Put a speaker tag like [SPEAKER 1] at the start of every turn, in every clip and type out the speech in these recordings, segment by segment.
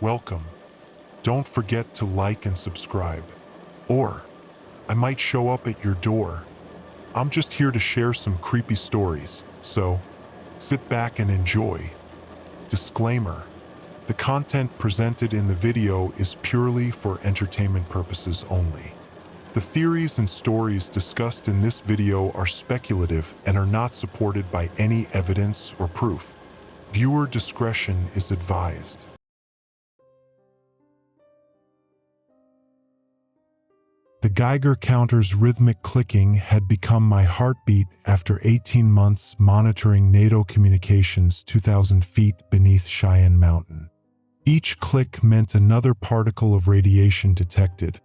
[SPEAKER 1] welcome. Don't forget to like and subscribe. Or, I might show up at your door. I'm just here to share some creepy stories, so sit back and enjoy. Disclaimer: the content presented in the video is purely for entertainment purposes only. The theories and stories discussed in this video are speculative and are not supported by any evidence or proof. Viewer discretion is advised. The Geiger counter's rhythmic clicking had become my heartbeat after 18 months monitoring NATO communications 2,000 feet beneath Cheyenne Mountain. Each click meant another particle of radiation detected,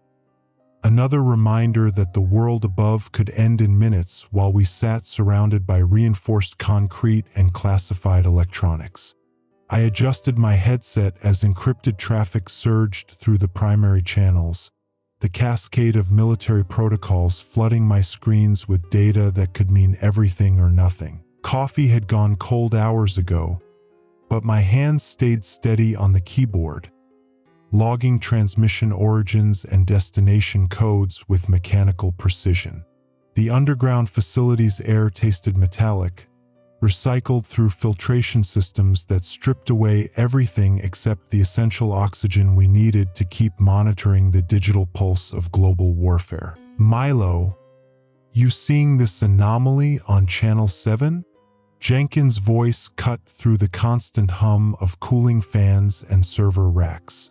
[SPEAKER 1] another reminder that the world above could end in minutes while we sat surrounded by reinforced concrete and classified electronics. I adjusted my headset as encrypted traffic surged through the primary channels, the cascade of military protocols flooding my screens with data that could mean everything or nothing. Coffee had gone cold hours ago, but my hands stayed steady on the keyboard, logging transmission origins and destination codes with mechanical precision. The underground facility's air tasted metallic, recycled through filtration systems that stripped away everything except the essential oxygen we needed to keep monitoring the digital pulse of global warfare. Milo, you seeing this anomaly on Channel 7? Jenkins' voice cut through the constant hum of cooling fans and server racks.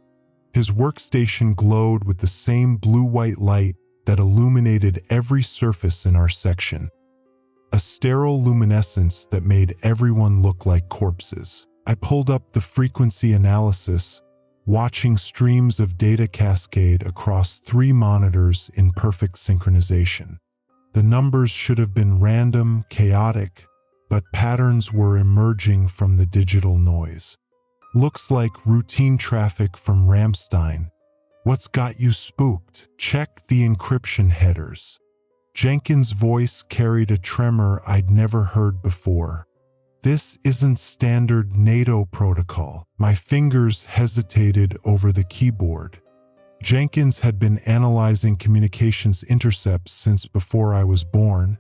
[SPEAKER 1] His workstation glowed with the same blue-white light that illuminated every surface in our section. A sterile luminescence that made everyone look like corpses. I pulled up the frequency analysis, watching streams of data cascade across 3 monitors in perfect synchronization. The numbers should have been random, chaotic, but patterns were emerging from the digital noise. Looks like routine traffic from Ramstein. What's got you spooked? Check the encryption headers. Jenkins' voice carried a tremor I'd never heard before. This isn't standard NATO protocol. My fingers hesitated over the keyboard. Jenkins had been analyzing communications intercepts since before I was born,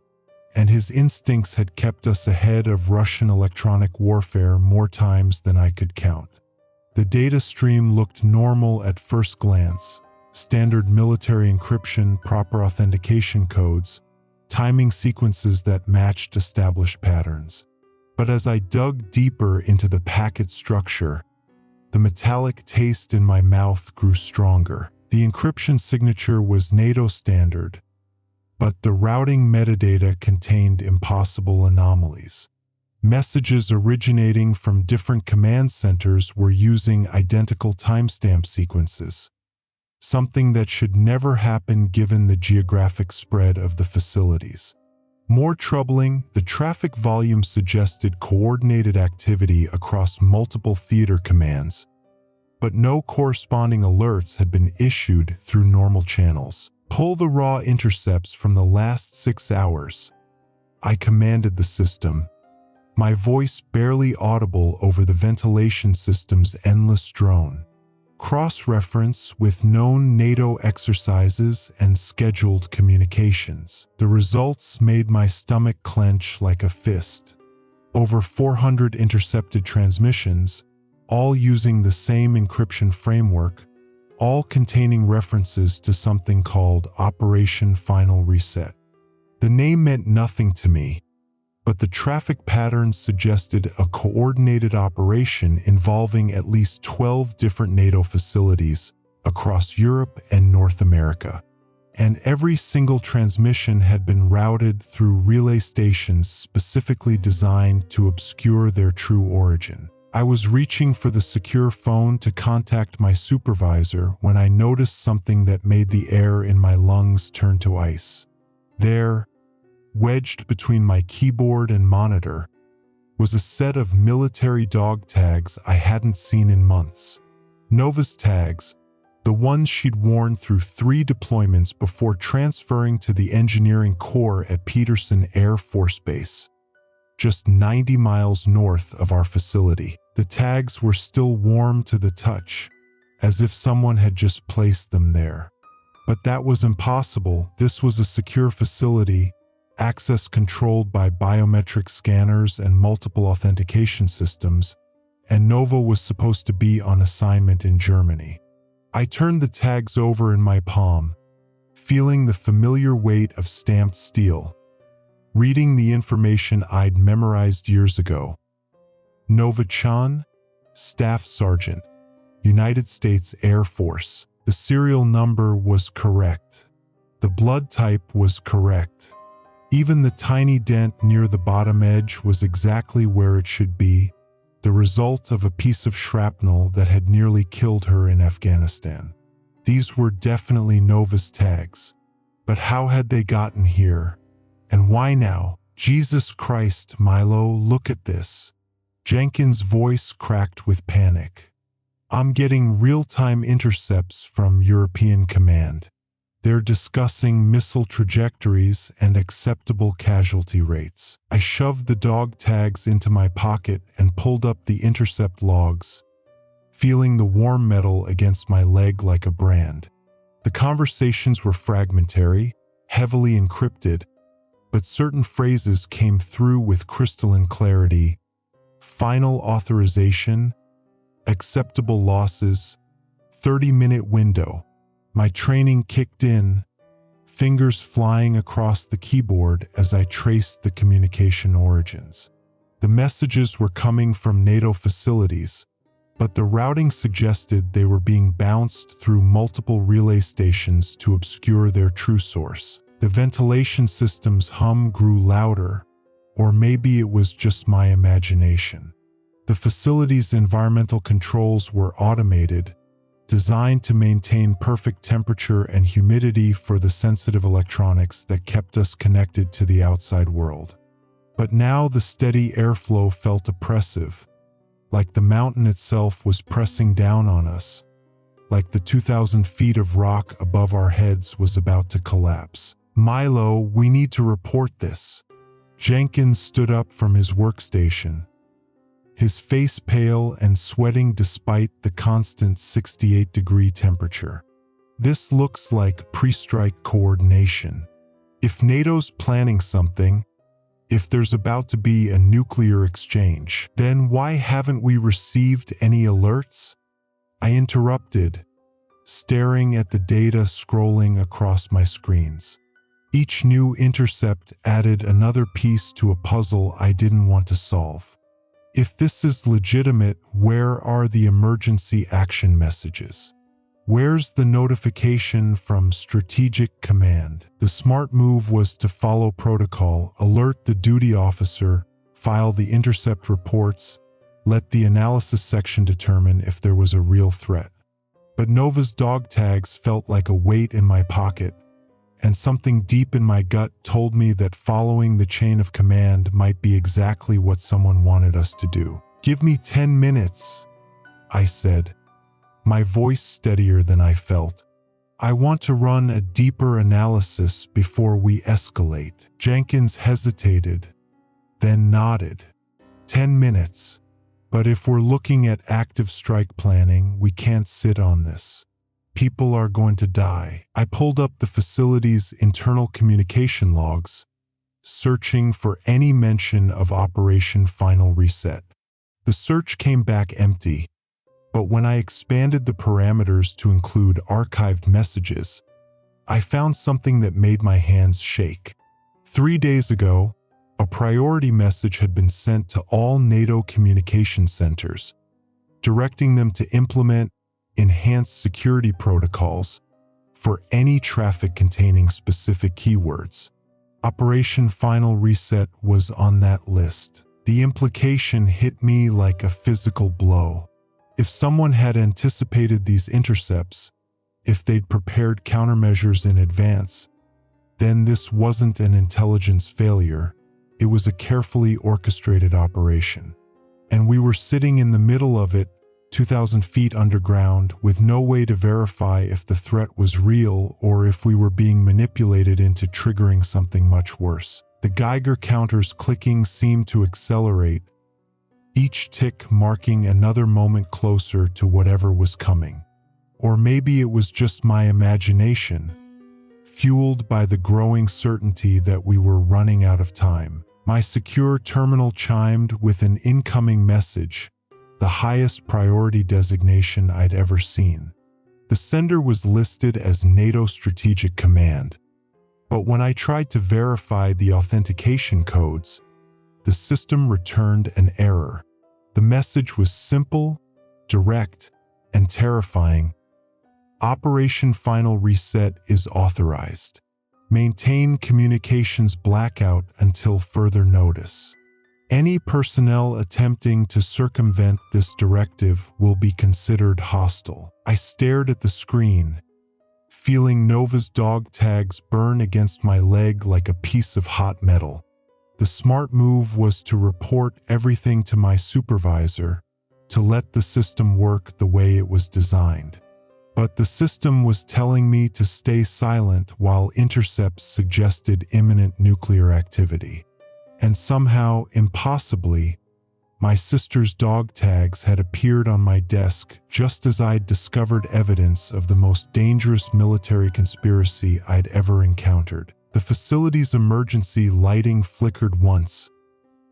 [SPEAKER 1] and his instincts had kept us ahead of Russian electronic warfare more times than I could count. The data stream looked normal at first glance. Standard military encryption, proper authentication codes, timing sequences that matched established patterns. But as I dug deeper into the packet structure, the metallic taste in my mouth grew stronger. The encryption signature was NATO standard, but the routing metadata contained impossible anomalies. Messages originating from different command centers were using identical timestamp sequences, something that should never happen given the geographic spread of the facilities. More troubling, the traffic volume suggested coordinated activity across multiple theater commands, but no corresponding alerts had been issued through normal channels. Pull the raw intercepts from the last 6 hours. I commanded the system, my voice barely audible over the ventilation system's endless drone. Cross-reference with known NATO exercises and scheduled communications. The results made my stomach clench like a fist. Over 400 intercepted transmissions, all using the same encryption framework, all containing references to something called Operation Final Reset. The name meant nothing to me, but the traffic patterns suggested a coordinated operation involving at least 12 different NATO facilities across Europe and North America. And every single transmission had been routed through relay stations specifically designed to obscure their true origin. I was reaching for the secure phone to contact my supervisor when I noticed something that made the air in my lungs turn to ice. There, wedged between my keyboard and monitor, was a set of military dog tags I hadn't seen in months. Novus tags, the ones she'd worn through 3 deployments before transferring to the engineering corps at Peterson Air Force Base, just 90 miles north of our facility. The tags were still warm to the touch, as if someone had just placed them there. But that was impossible. This was a secure facility, access controlled by biometric scanners and multiple authentication systems, and Nova was supposed to be on assignment in Germany. I turned the tags over in my palm, feeling the familiar weight of stamped steel, reading the information I'd memorized years ago. Nova-chan, Staff Sergeant, United States Air Force. The serial number was correct. The blood type was correct. Even the tiny dent near the bottom edge was exactly where it should be, the result of a piece of shrapnel that had nearly killed her in Afghanistan. These were definitely Nova's tags. But how had they gotten here? And why now? Jesus Christ, Milo, look at this. Jenkins' voice cracked with panic. I'm getting real-time intercepts from European Command. They're discussing missile trajectories and acceptable casualty rates. I shoved the dog tags into my pocket and pulled up the intercept logs, feeling the warm metal against my leg like a brand. The conversations were fragmentary, heavily encrypted, but certain phrases came through with crystalline clarity. Final authorization, acceptable losses, 30-minute window. My training kicked in, fingers flying across the keyboard as I traced the communication origins. The messages were coming from NATO facilities, but the routing suggested they were being bounced through multiple relay stations to obscure their true source. The ventilation system's hum grew louder, or maybe it was just my imagination. The facility's environmental controls were automated, designed to maintain perfect temperature and humidity for the sensitive electronics that kept us connected to the outside world. But now the steady airflow felt oppressive, like the mountain itself was pressing down on us, like the 2,000 feet of rock above our heads was about to collapse. Milo, we need to report this. Jenkins stood up from his workstation, his face pale and sweating despite the constant 68-degree temperature. This looks like pre-strike coordination. If NATO's planning something, if there's about to be a nuclear exchange, then why haven't we received any alerts? I interrupted, staring at the data scrolling across my screens. Each new intercept added another piece to a puzzle I didn't want to solve. If this is legitimate, where are the emergency action messages? Where's the notification from Strategic Command? The smart move was to follow protocol, alert the duty officer, file the intercept reports, let the analysis section determine if there was a real threat. But Nova's dog tags felt like a weight in my pocket, and something deep in my gut told me that following the chain of command might be exactly what someone wanted us to do. Give me 10 minutes, I said, my voice steadier than I felt. I want to run a deeper analysis before we escalate. Jenkins hesitated, then nodded. 10 minutes. But if we're looking at active strike planning, we can't sit on this. People are going to die. I pulled up the facility's internal communication logs, searching for any mention of Operation Final Reset. The search came back empty, but when I expanded the parameters to include archived messages, I found something that made my hands shake. 3 days ago, a priority message had been sent to all NATO communication centers, directing them to implement enhanced security protocols for any traffic containing specific keywords. Operation Final Reset was on that list. The implication hit me like a physical blow. If someone had anticipated these intercepts, if they'd prepared countermeasures in advance, then this wasn't an intelligence failure. It was a carefully orchestrated operation. And we were sitting in the middle of it, 2,000 feet underground, with no way to verify if the threat was real or if we were being manipulated into triggering something much worse. The Geiger counter's clicking seemed to accelerate, each tick marking another moment closer to whatever was coming. Or maybe it was just my imagination, fueled by the growing certainty that we were running out of time. My secure terminal chimed with an incoming message, the highest priority designation I'd ever seen. The sender was listed as NATO Strategic Command, but when I tried to verify the authentication codes, the system returned an error. The message was simple, direct, and terrifying. Operation Final Reset is authorized. Maintain communications blackout until further notice. Any personnel attempting to circumvent this directive will be considered hostile. I stared at the screen, feeling Nova's dog tags burn against my leg like a piece of hot metal. The smart move was to report everything to my supervisor, to let the system work the way it was designed. But the system was telling me to stay silent while intercepts suggested imminent nuclear activity. And somehow, impossibly, my sister's dog tags had appeared on my desk just as I'd discovered evidence of the most dangerous military conspiracy I'd ever encountered. The facility's emergency lighting flickered once,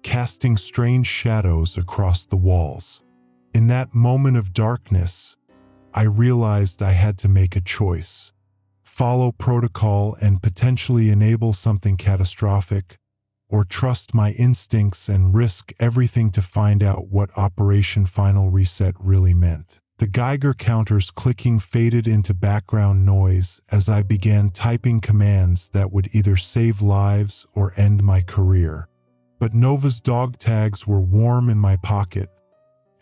[SPEAKER 1] casting strange shadows across the walls. In that moment of darkness, I realized I had to make a choice. Follow protocol and potentially enable something catastrophic, or trust my instincts and risk everything to find out what Operation Final Reset really meant. The Geiger counter's clicking faded into background noise as I began typing commands that would either save lives or end my career. But Nova's dog tags were warm in my pocket,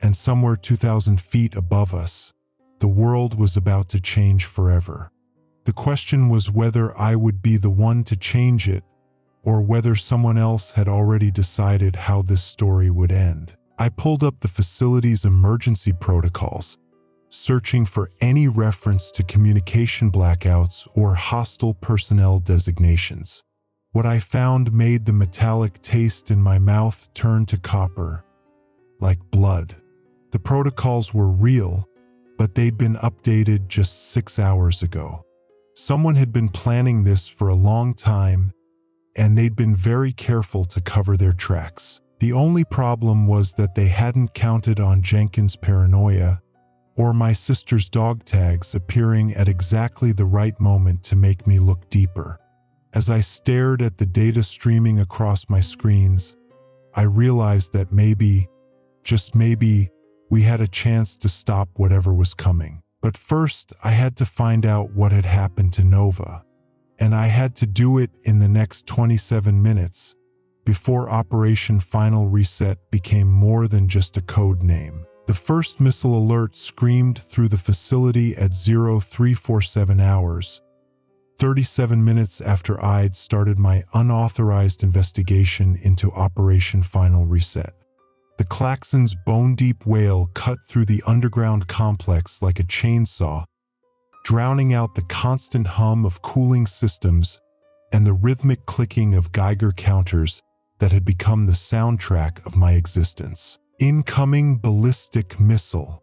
[SPEAKER 1] and somewhere 2,000 feet above us, the world was about to change forever. The question was whether I would be the one to change it, or whether someone else had already decided how this story would end. I pulled up the facility's emergency protocols, searching for any reference to communication blackouts or hostile personnel designations. What I found made the metallic taste in my mouth turn to copper, like blood. The protocols were real, but they'd been updated just 6 hours ago. Someone had been planning this for a long time, and they'd been very careful to cover their tracks. The only problem was that they hadn't counted on Jenkins' paranoia or my sister's dog tags appearing at exactly the right moment to make me look deeper. As I stared at the data streaming across my screens, I realized that maybe, just maybe, we had a chance to stop whatever was coming. But first, I had to find out what had happened to Nova. And I had to do it in the next 27 minutes, before Operation Final Reset became more than just a code name. The first missile alert screamed through the facility at 0347 hours, 37 minutes after I'd started my unauthorized investigation into Operation Final Reset. The klaxon's bone-deep wail cut through the underground complex like a chainsaw, drowning out the constant hum of cooling systems and the rhythmic clicking of Geiger counters that had become the soundtrack of my existence. Incoming ballistic missile.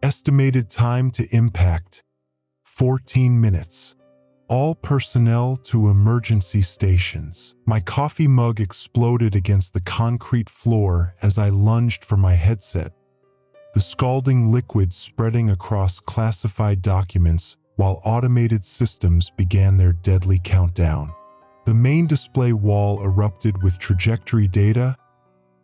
[SPEAKER 1] Estimated time to impact, 14 minutes. All personnel to emergency stations. My coffee mug exploded against the concrete floor as I lunged for my headset, the scalding liquid spreading across classified documents while automated systems began their deadly countdown. The main display wall erupted with trajectory data,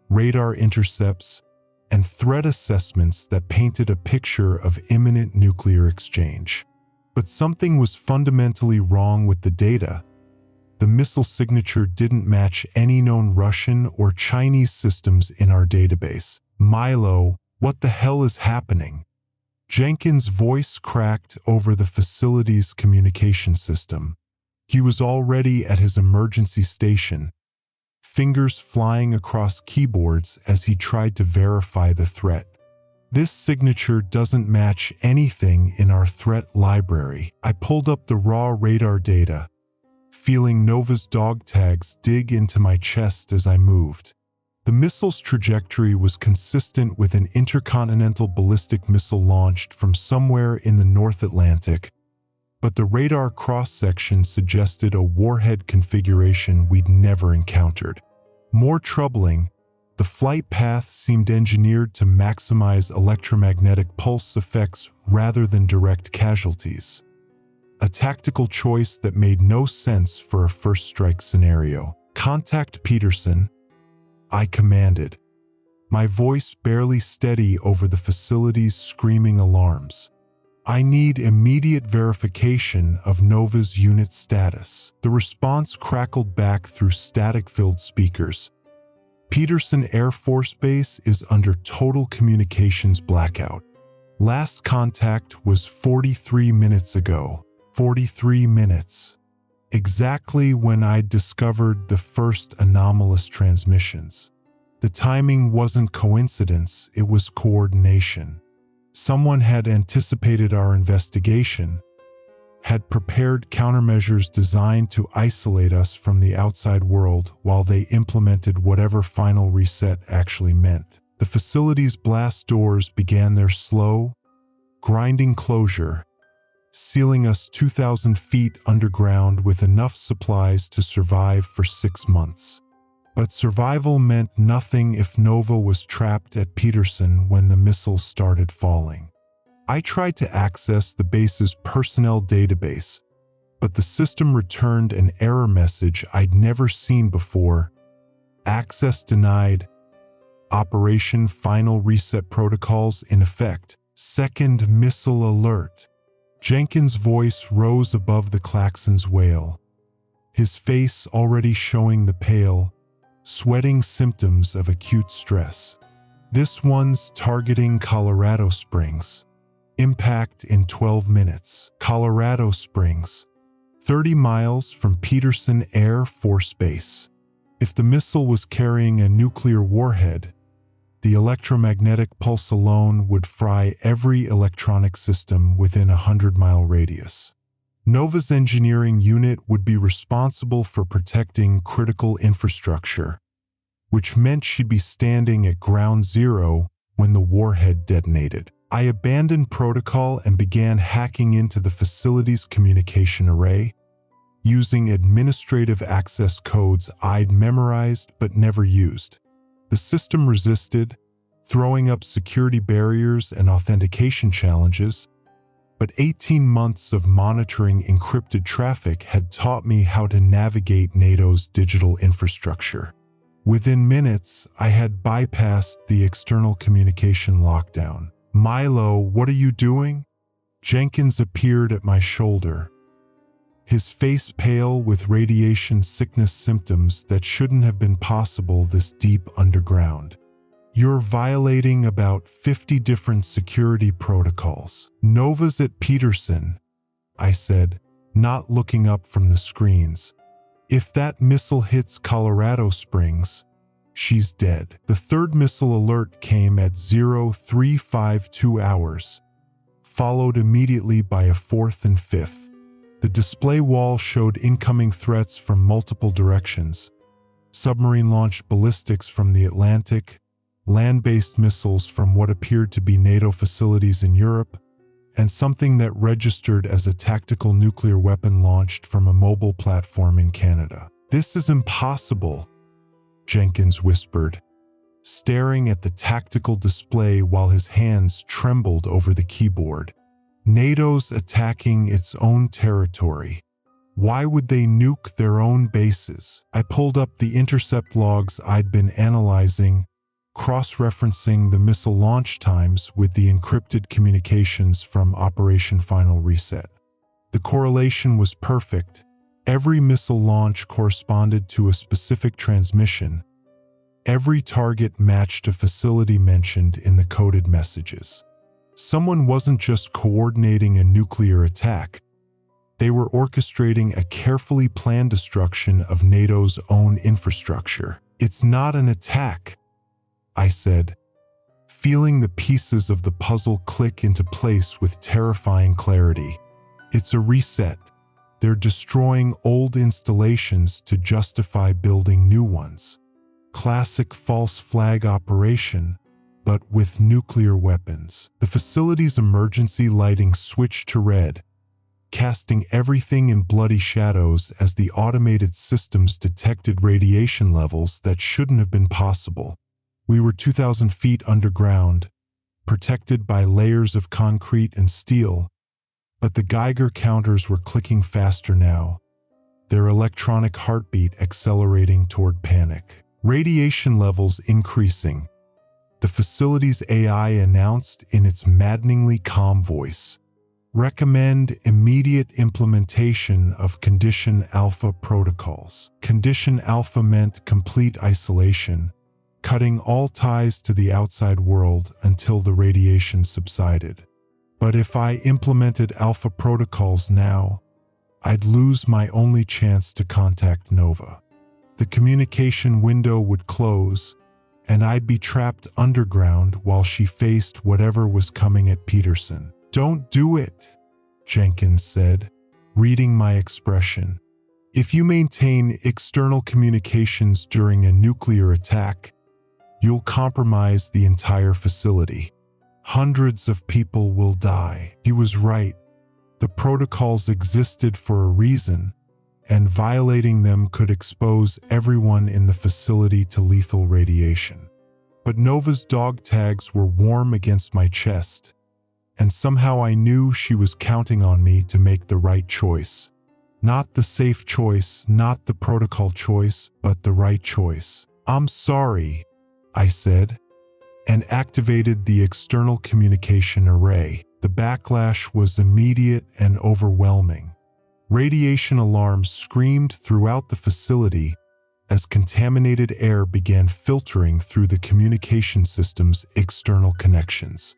[SPEAKER 1] radar intercepts, and threat assessments that painted a picture of imminent nuclear exchange. But something was fundamentally wrong with the data. The missile signature didn't match any known Russian or Chinese systems in our database. Milo, what the hell is happening? Jenkins' voice cracked over the facility's communication system. He was already at his emergency station, fingers flying across keyboards as he tried to verify the threat. This signature doesn't match anything in our threat library. I pulled up the raw radar data, feeling Nova's dog tags dig into my chest as I moved. The missile's trajectory was consistent with an intercontinental ballistic missile launched from somewhere in the North Atlantic, but the radar cross-section suggested a warhead configuration we'd never encountered. More troubling, the flight path seemed engineered to maximize electromagnetic pulse effects rather than direct casualties. A tactical choice that made no sense for a first strike scenario. "Contact Peterson," I commanded, my voice barely steady over the facility's screaming alarms. "I need immediate verification of Nova's unit status." The response crackled back through static-filled speakers. "Peterson Air Force Base is under total communications blackout. Last contact was 43 minutes ago." 43 minutes. Exactly when I'd discovered the first anomalous transmissions. The timing wasn't coincidence, it was coordination. Someone had anticipated our investigation, had prepared countermeasures designed to isolate us from the outside world while they implemented whatever final reset actually meant. The facility's blast doors began their slow, grinding closure, sealing us 2,000 feet underground with enough supplies to survive for 6 months. But survival meant nothing if Nova was trapped at Peterson when the missiles started falling. I tried to access the base's personnel database, but the system returned an error message I'd never seen before. "Access denied. Operation Final Reset Protocols in effect. Second missile alert." Jenkins' voice rose above the klaxon's wail, his face already showing the pale, sweating symptoms of acute stress. "This one's targeting Colorado Springs. Impact in 12 minutes. Colorado Springs, 30 miles from Peterson Air Force Base. If the missile was carrying a nuclear warhead, the electromagnetic pulse alone would fry every electronic system within a 100-mile radius. Nova's engineering unit would be responsible for protecting critical infrastructure, which meant she'd be standing at ground zero when the warhead detonated. I abandoned protocol and began hacking into the facility's communication array, using administrative access codes I'd memorized but never used. The system resisted, throwing up security barriers and authentication challenges, but 18 months of monitoring encrypted traffic had taught me how to navigate NATO's digital infrastructure. Within minutes, I had bypassed the external communication lockdown. "Milo, what are you doing?" Jenkins appeared at my shoulder, his face pale with radiation sickness symptoms that shouldn't have been possible this deep underground. "You're violating about 50 different security protocols." "Nova's at Peterson," I said, not looking up from the screens. "If that missile hits Colorado Springs, she's dead." The third missile alert came at 0352 hours, followed immediately by a fourth and fifth. The display wall showed incoming threats from multiple directions: submarine-launched ballistics from the Atlantic, land-based missiles from what appeared to be NATO facilities in Europe, and something that registered as a tactical nuclear weapon launched from a mobile platform in Canada. "This is impossible," Jenkins whispered, staring at the tactical display while his hands trembled over the keyboard. "NATO's attacking its own territory. Why would they nuke their own bases?" I pulled up the intercept logs I'd been analyzing, cross-referencing the missile launch times with the encrypted communications from Operation Final Reset. The correlation was perfect. Every missile launch corresponded to a specific transmission. Every target matched a facility mentioned in the coded messages. Someone wasn't just coordinating a nuclear attack. They were orchestrating a carefully planned destruction of NATO's own infrastructure. "It's not an attack," I said, feeling the pieces of the puzzle click into place with terrifying clarity. "It's a reset. They're destroying old installations to justify building new ones." Classic false flag operation, but with nuclear weapons. The facility's emergency lighting switched to red, casting everything in bloody shadows as the automated systems detected radiation levels that shouldn't have been possible. We were 2,000 feet underground, protected by layers of concrete and steel, but the Geiger counters were clicking faster now, their electronic heartbeat accelerating toward panic. Radiation levels increasing, the facility's AI announced in its maddeningly calm voice. Recommend immediate implementation of Condition Alpha protocols. Condition Alpha meant complete isolation, cutting all ties to the outside world until the radiation subsided. But if I implemented Alpha protocols now, I'd lose my only chance to contact Nova. The communication window would close, and I'd be trapped underground while she faced whatever was coming at Peterson. "Don't do it," Jenkins said, reading my expression. "If you maintain external communications during a nuclear attack, you'll compromise the entire facility. Hundreds of people will die." He was right. The protocols existed for a reason, and violating them could expose everyone in the facility to lethal radiation. But Nova's dog tags were warm against my chest, and somehow I knew she was counting on me to make the right choice. Not the safe choice, not the protocol choice, but the right choice. "I'm sorry," I said, and activated the external communication array. The backlash was immediate and overwhelming. Radiation alarms screamed throughout the facility as contaminated air began filtering through the communication system's external connections.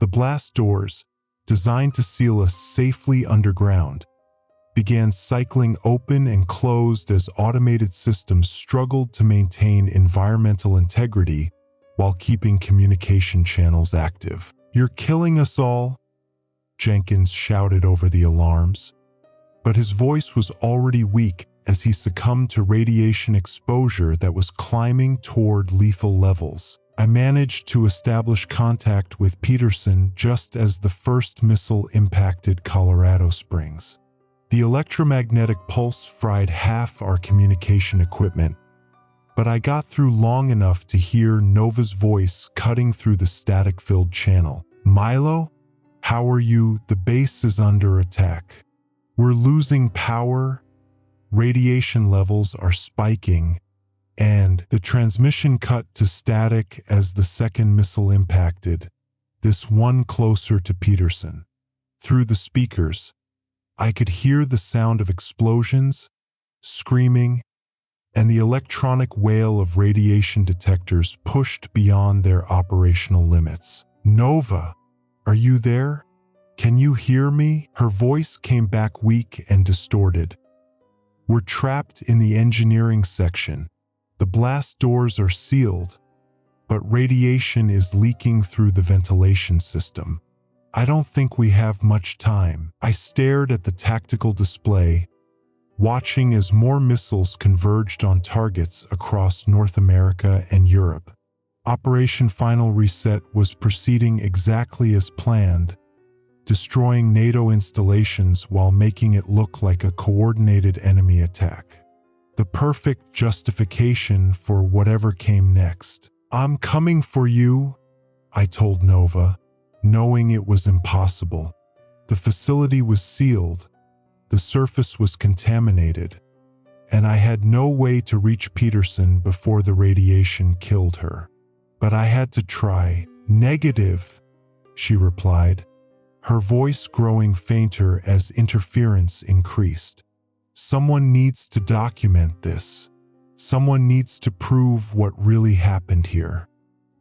[SPEAKER 1] The blast doors, designed to seal us safely underground, began cycling open and closed as automated systems struggled to maintain environmental integrity while keeping communication channels active. "You're killing us all," Jenkins shouted over the alarms. But his voice was already weak as he succumbed to radiation exposure that was climbing toward lethal levels. I managed to establish contact with Peterson just as the first missile impacted Colorado Springs. The electromagnetic pulse fried half our communication equipment, but I got through long enough to hear Nova's voice cutting through the static-filled channel. "Milo? How are you? The base is under attack. We're losing power, radiation levels are spiking, and the transmission cut to static as the second missile impacted, this one closer to Peterson." Through the speakers, I could hear the sound of explosions, screaming, and the electronic wail of radiation detectors pushed beyond their operational limits. "Nova, are you there? Can you hear me?" Her voice came back weak and distorted. "We're trapped in the engineering section. The blast doors are sealed, but radiation is leaking through the ventilation system. I don't think we have much time." I stared at the tactical display, watching as more missiles converged on targets across North America and Europe. Operation Final Reset was proceeding exactly as planned, destroying NATO installations while making it look like a coordinated enemy attack. The perfect justification for whatever came next. "I'm coming for you," I told Nova, knowing it was impossible. The facility was sealed, the surface was contaminated, and I had no way to reach Peterson before the radiation killed her. But I had to try. "Negative," she replied, her voice growing fainter as interference increased. "Someone needs to document this. Someone needs to prove what really happened here.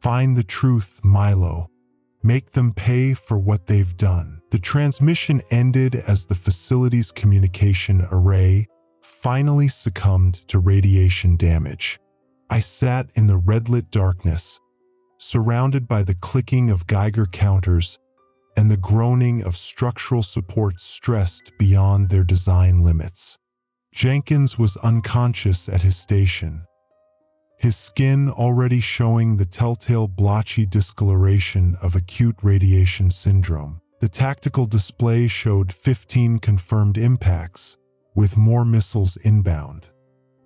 [SPEAKER 1] Find the truth, Milo. Make them pay for what they've done." The transmission ended as the facility's communication array finally succumbed to radiation damage. I sat in the red-lit darkness, surrounded by the clicking of Geiger counters and the groaning of structural supports stressed beyond their design limits. Jenkins was unconscious at his station, his skin already showing the telltale blotchy discoloration of acute radiation syndrome. The tactical display showed 15 confirmed impacts, with more missiles inbound.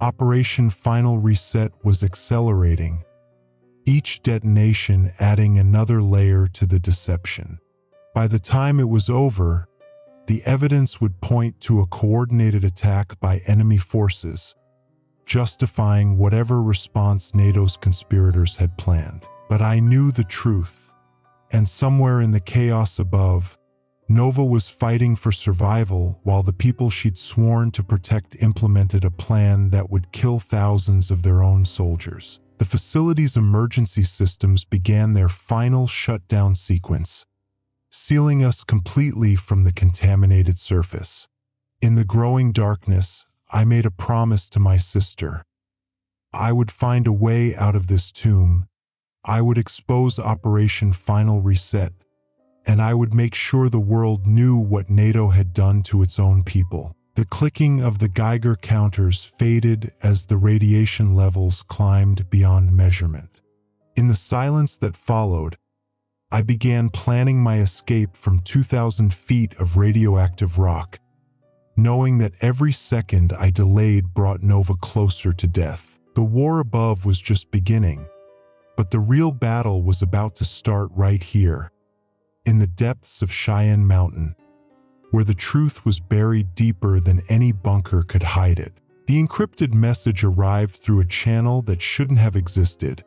[SPEAKER 1] Operation Final Reset was accelerating, each detonation adding another layer to the deception. By the time it was over, the evidence would point to a coordinated attack by enemy forces, justifying whatever response NATO's conspirators had planned. But I knew the truth, and somewhere in the chaos above, Nova was fighting for survival while the people she'd sworn to protect implemented a plan that would kill thousands of their own soldiers. The facility's emergency systems began their final shutdown sequence, sealing us completely from the contaminated surface. In the growing darkness, I made a promise to my sister. I would find a way out of this tomb. I would expose Operation Final Reset, and I would make sure the world knew what NATO had done to its own people. The clicking of the Geiger counters faded as the radiation levels climbed beyond measurement. In the silence that followed, I began planning my escape from 2,000 feet of radioactive rock, knowing that every second I delayed brought Nova closer to death. The war above was just beginning, but the real battle was about to start right here, in the depths of Cheyenne Mountain, where the truth was buried deeper than any bunker could hide it. The encrypted message arrived through a channel that shouldn't have existed,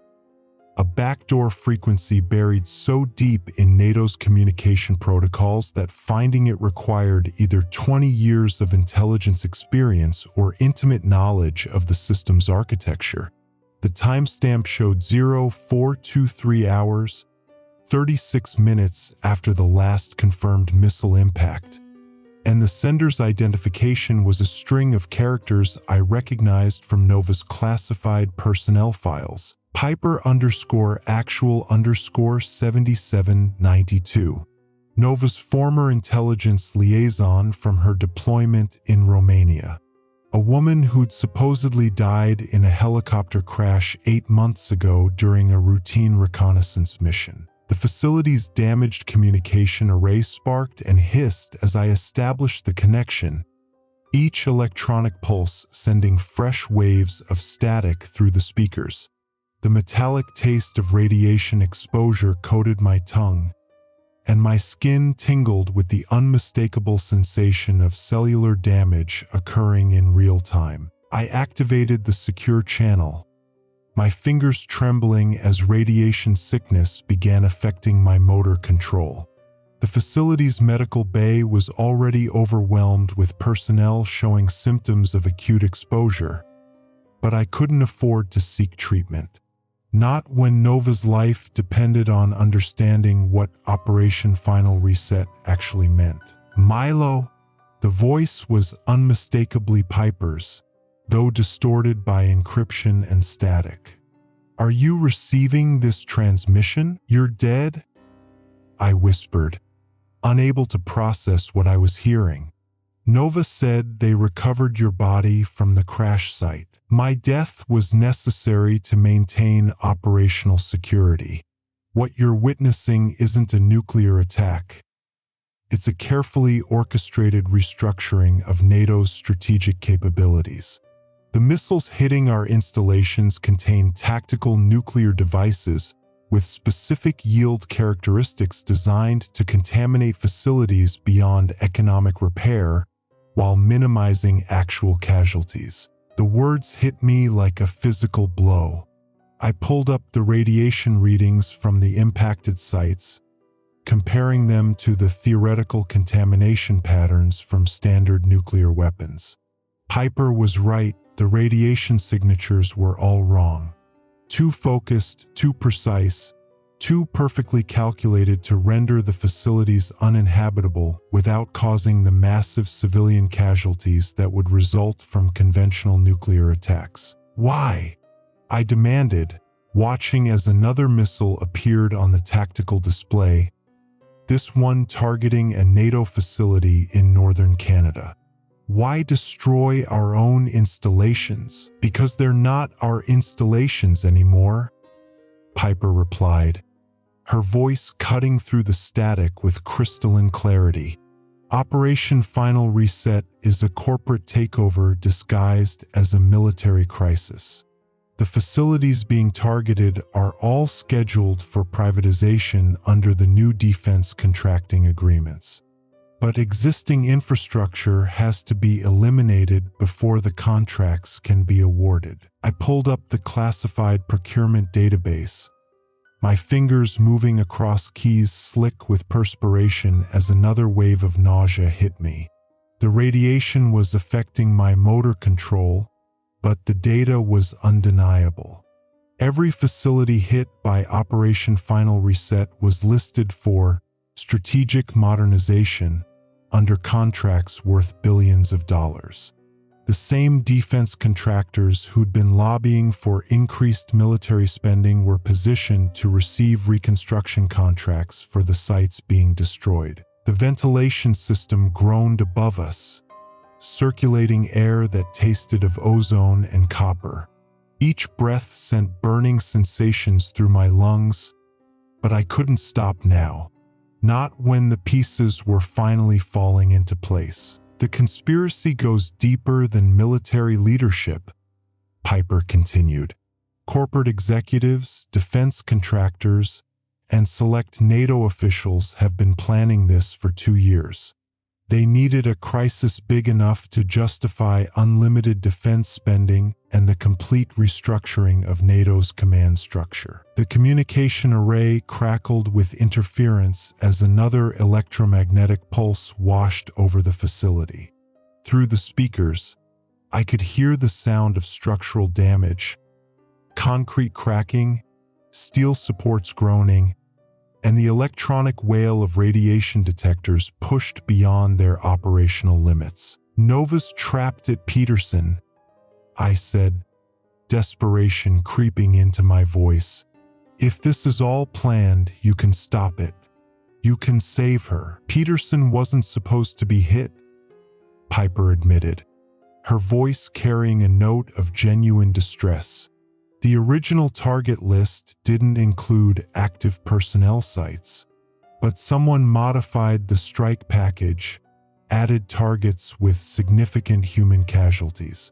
[SPEAKER 1] a backdoor frequency buried so deep in NATO's communication protocols that finding it required either 20 years of intelligence experience or intimate knowledge of the system's architecture. The timestamp showed 0423 hours, 36 minutes after the last confirmed missile impact, and the sender's identification was a string of characters I recognized from Nova's classified personnel files. Piper_actual_7792. Nova's former intelligence liaison from her deployment in Romania. A woman who'd supposedly died in a helicopter crash 8 months ago during a routine reconnaissance mission. The facility's damaged communication array sparked and hissed as I established the connection, each electronic pulse sending fresh waves of static through the speakers. The metallic taste of radiation exposure coated my tongue, and my skin tingled with the unmistakable sensation of cellular damage occurring in real time. I activated the secure channel, my fingers trembling as radiation sickness began affecting my motor control. The facility's medical bay was already overwhelmed with personnel showing symptoms of acute exposure, but I couldn't afford to seek treatment. Not when Nova's life depended on understanding what Operation Final Reset actually meant. Milo, the voice was unmistakably Piper's, though distorted by encryption and static. "Are you receiving this transmission? You're dead?" I whispered, unable to process what I was hearing. "Nova said they recovered your body from the crash site. My death was necessary to maintain operational security. What you're witnessing isn't a nuclear attack. It's a carefully orchestrated restructuring of NATO's strategic capabilities. The missiles hitting our installations contain tactical nuclear devices with specific yield characteristics designed to contaminate facilities beyond economic repair while minimizing actual casualties." The words hit me like a physical blow. I pulled up the radiation readings from the impacted sites, comparing them to the theoretical contamination patterns from standard nuclear weapons. Piper was right. The radiation signatures were all wrong. Too focused, too precise, too perfectly calculated to render the facilities uninhabitable without causing the massive civilian casualties that would result from conventional nuclear attacks. "Why?" I demanded, watching as another missile appeared on the tactical display, this one targeting a NATO facility in northern Canada. Why destroy our own installations? Because they're not our installations anymore, Piper replied, her voice cutting through the static with crystalline clarity. Operation Final Reset is a corporate takeover disguised as a military crisis. The facilities being targeted are all scheduled for privatization under the new defense contracting agreements. But existing infrastructure has to be eliminated before the contracts can be awarded. I pulled up the classified procurement database, my fingers moving across keys slick with perspiration as another wave of nausea hit me. The radiation was affecting my motor control, but the data was undeniable. Every facility hit by Operation Final Reset was listed for strategic modernization under contracts worth billions of dollars. The same defense contractors who'd been lobbying for increased military spending were positioned to receive reconstruction contracts for the sites being destroyed. The ventilation system groaned above us, circulating air that tasted of ozone and copper. Each breath sent burning sensations through my lungs, but I couldn't stop now. Not when the pieces were finally falling into place. The conspiracy goes deeper than military leadership, Piper continued. Corporate executives, defense contractors, and select NATO officials have been planning this for 2 years. They needed a crisis big enough to justify unlimited defense spending and the complete restructuring of NATO's command structure. The communication array crackled with interference as another electromagnetic pulse washed over the facility. Through the speakers, I could hear the sound of structural damage, concrete cracking, steel supports groaning, and the electronic wail of radiation detectors pushed beyond their operational limits. Nova's trapped at Peterson, I said, desperation creeping into my voice. If this is all planned, you can stop it. You can save her. Peterson wasn't supposed to be hit, Piper admitted, her voice carrying a note of genuine distress. The original target list didn't include active personnel sites, but someone modified the strike package, added targets with significant human casualties.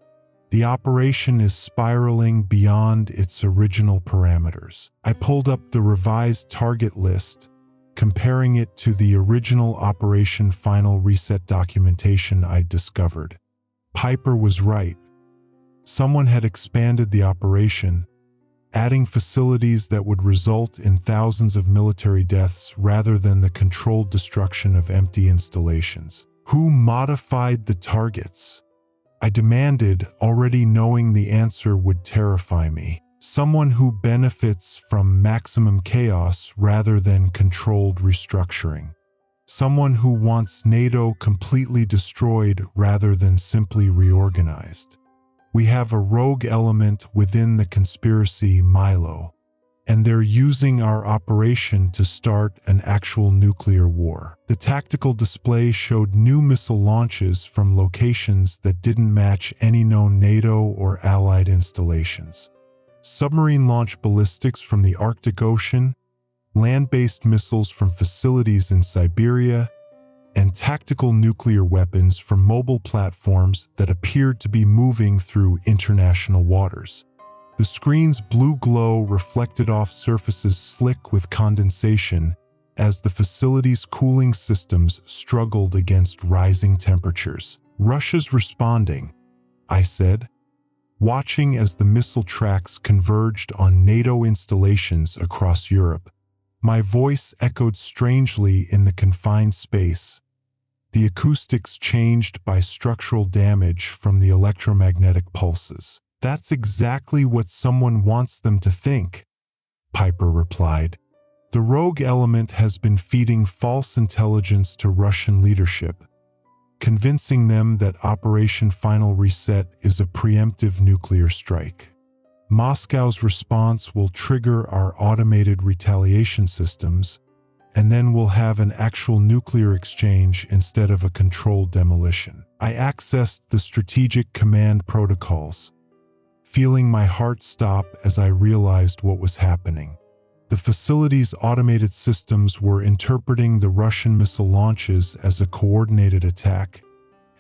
[SPEAKER 1] The operation is spiraling beyond its original parameters. I pulled up the revised target list, comparing it to the original Operation Final Reset documentation I'd discovered. Piper was right. Someone had expanded the operation, adding facilities that would result in thousands of military deaths rather than the controlled destruction of empty installations. Who modified the targets? I demanded, already knowing the answer would terrify me. Someone who benefits from maximum chaos rather than controlled restructuring. Someone who wants NATO completely destroyed rather than simply reorganized. We have a rogue element within the conspiracy, Milo, and they're using our operation to start an actual nuclear war. The tactical display showed new missile launches from locations that didn't match any known NATO or Allied installations. Submarine-launched ballistics from the Arctic Ocean, land-based missiles from facilities in Siberia, and tactical nuclear weapons from mobile platforms that appeared to be moving through international waters. The screen's blue glow reflected off surfaces slick with condensation as the facility's cooling systems struggled against rising temperatures. Russia's responding, I said, watching as the missile tracks converged on NATO installations across Europe. My voice echoed strangely in the confined space, the acoustics changed by structural damage from the electromagnetic pulses. That's exactly what someone wants them to think, Piper replied. The rogue element has been feeding false intelligence to Russian leadership, convincing them that Operation Final Reset is a preemptive nuclear strike. Moscow's response will trigger our automated retaliation systems, and then we'll have an actual nuclear exchange instead of a controlled demolition. I accessed the strategic command protocols, feeling my heart stop as I realized what was happening. The facility's automated systems were interpreting the Russian missile launches as a coordinated attack,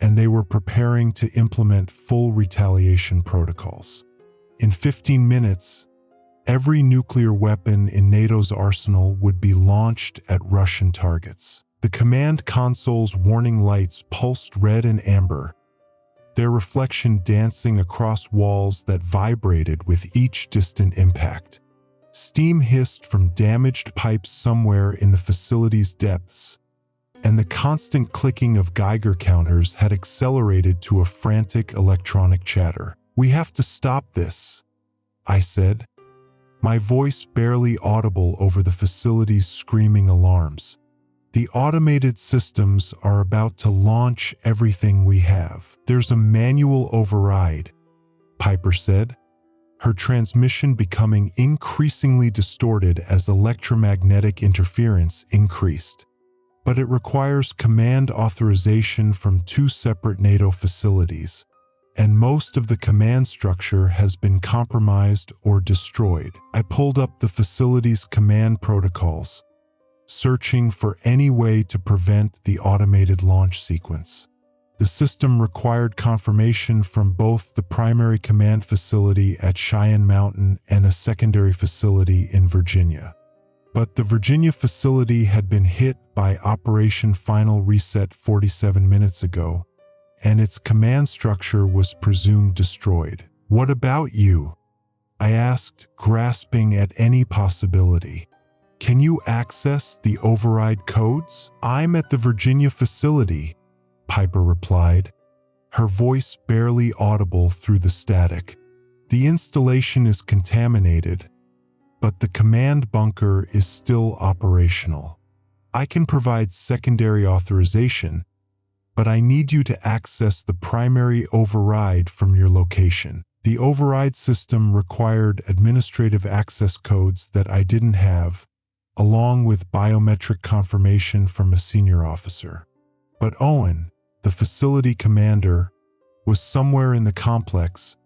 [SPEAKER 1] and they were preparing to implement full retaliation protocols. In 15 minutes, every nuclear weapon in NATO's arsenal would be launched at Russian targets. The command console's warning lights pulsed red and amber, their reflection dancing across walls that vibrated with each distant impact. Steam hissed from damaged pipes somewhere in the facility's depths, and the constant clicking of Geiger counters had accelerated to a frantic electronic chatter. "We have to stop this," I said, my voice barely audible over the facility's screaming alarms. "The automated systems are about to launch everything we have." "There's a manual override," Piper said, her transmission becoming increasingly distorted as electromagnetic interference increased. "But it requires command authorization from 2 separate NATO facilities, and most of the command structure has been compromised or destroyed." I pulled up the facility's command protocols, searching for any way to prevent the automated launch sequence. The system required confirmation from both the primary command facility at Cheyenne Mountain and a secondary facility in Virginia. But the Virginia facility had been hit by Operation Final Reset 47 minutes ago, and its command structure was presumed destroyed. "What about you?" I asked, grasping at any possibility. "Can you access the override codes?" "I'm at the Virginia facility," Piper replied, her voice barely audible through the static. "The installation is contaminated, but the command bunker is still operational. I can provide secondary authorization, but I need you to access the primary override from your location." The override system required administrative access codes that I didn't have, along with biometric confirmation from a senior officer. But Owen, the facility commander, was somewhere in the complex,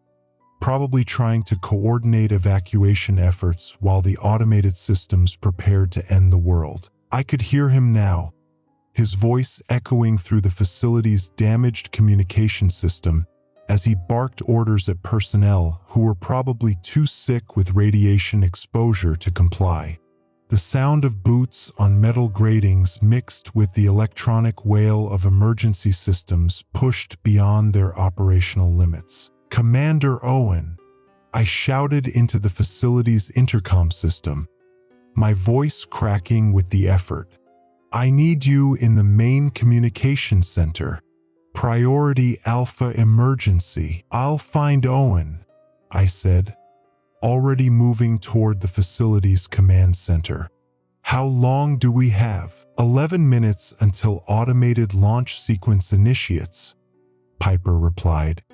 [SPEAKER 1] probably trying to coordinate evacuation efforts while the automated systems prepared to end the world. I could hear him now, his voice echoing through the facility's damaged communication system as he barked orders at personnel who were probably too sick with radiation exposure to comply. The sound of boots on metal gratings mixed with the electronic wail of emergency systems pushed beyond their operational limits. "Commander Owen," I shouted into the facility's intercom system, my voice cracking with the effort. "I need you in the main communication center. Priority Alpha emergency." "I'll find Owen," I said, already moving toward the facility's command center. "How long do we have?" 11 minutes until automated launch sequence initiates," Piper replied.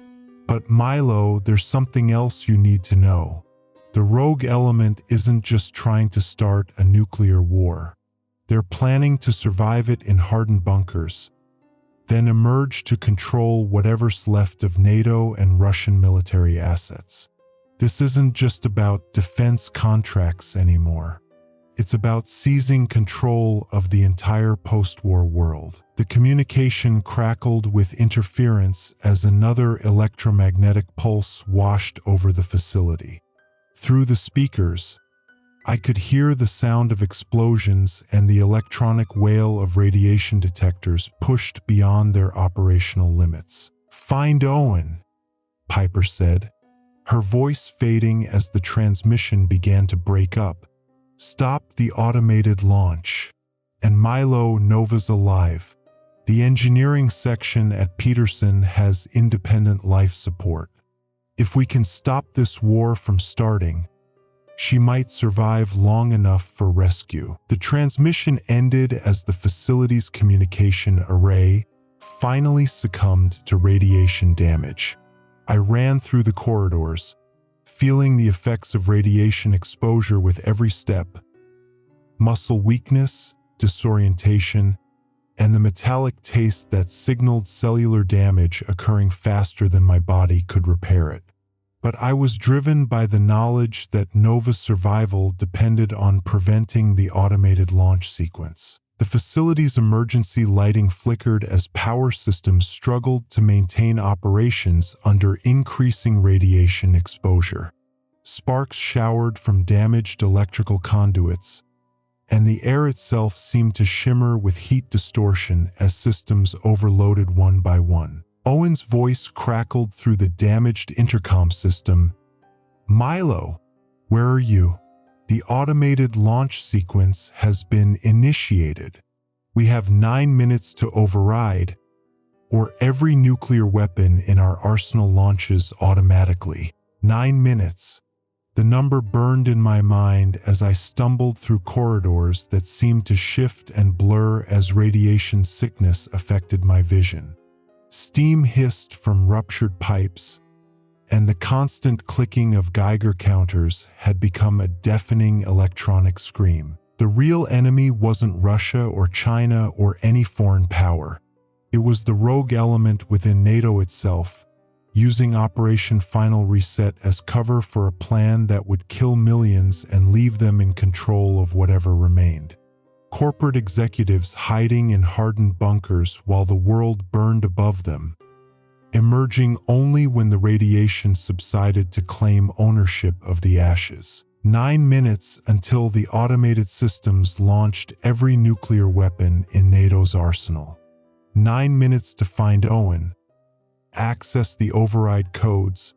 [SPEAKER 1] "But Milo, there's something else you need to know. The rogue element isn't just trying to start a nuclear war. They're planning to survive it in hardened bunkers, then emerge to control whatever's left of NATO and Russian military assets. This isn't just about defense contracts anymore. It's about seizing control of the entire post-war world." The communication crackled with interference as another electromagnetic pulse washed over the facility. Through the speakers, I could hear the sound of explosions and the electronic wail of radiation detectors pushed beyond their operational limits. "Find Owen," Piper said, her voice fading as the transmission began to break up. "Stop the automated launch. And Milo, Nova's alive. The engineering section at Peterson has independent life support. If we can stop this war from starting, she might survive long enough for rescue." The transmission ended as the facility's communication array finally succumbed to radiation damage. I ran through the corridors, feeling the effects of radiation exposure with every step. Muscle weakness, disorientation, and the metallic taste that signaled cellular damage occurring faster than my body could repair it. But I was driven by the knowledge that Nova's survival depended on preventing the automated launch sequence. The facility's emergency lighting flickered as power systems struggled to maintain operations under increasing radiation exposure. Sparks showered from damaged electrical conduits, and the air itself seemed to shimmer with heat distortion as systems overloaded one by one. Owen's voice crackled through the damaged intercom system. "Milo, where are you? The automated launch sequence has been initiated. We have 9 minutes to override, or every nuclear weapon in our arsenal launches automatically." 9 minutes. The number burned in my mind as I stumbled through corridors that seemed to shift and blur as radiation sickness affected my vision. Steam hissed from ruptured pipes, and the constant clicking of Geiger counters had become a deafening electronic scream. The real enemy wasn't Russia or China or any foreign power. It was the rogue element within NATO itself, using Operation Final Reset as cover for a plan that would kill millions and leave them in control of whatever remained. Corporate executives hiding in hardened bunkers while the world burned above them, emerging only when the radiation subsided to claim ownership of the ashes. 9 minutes until the automated systems launched every nuclear weapon in NATO's arsenal. 9 minutes to find Owen, access the override codes,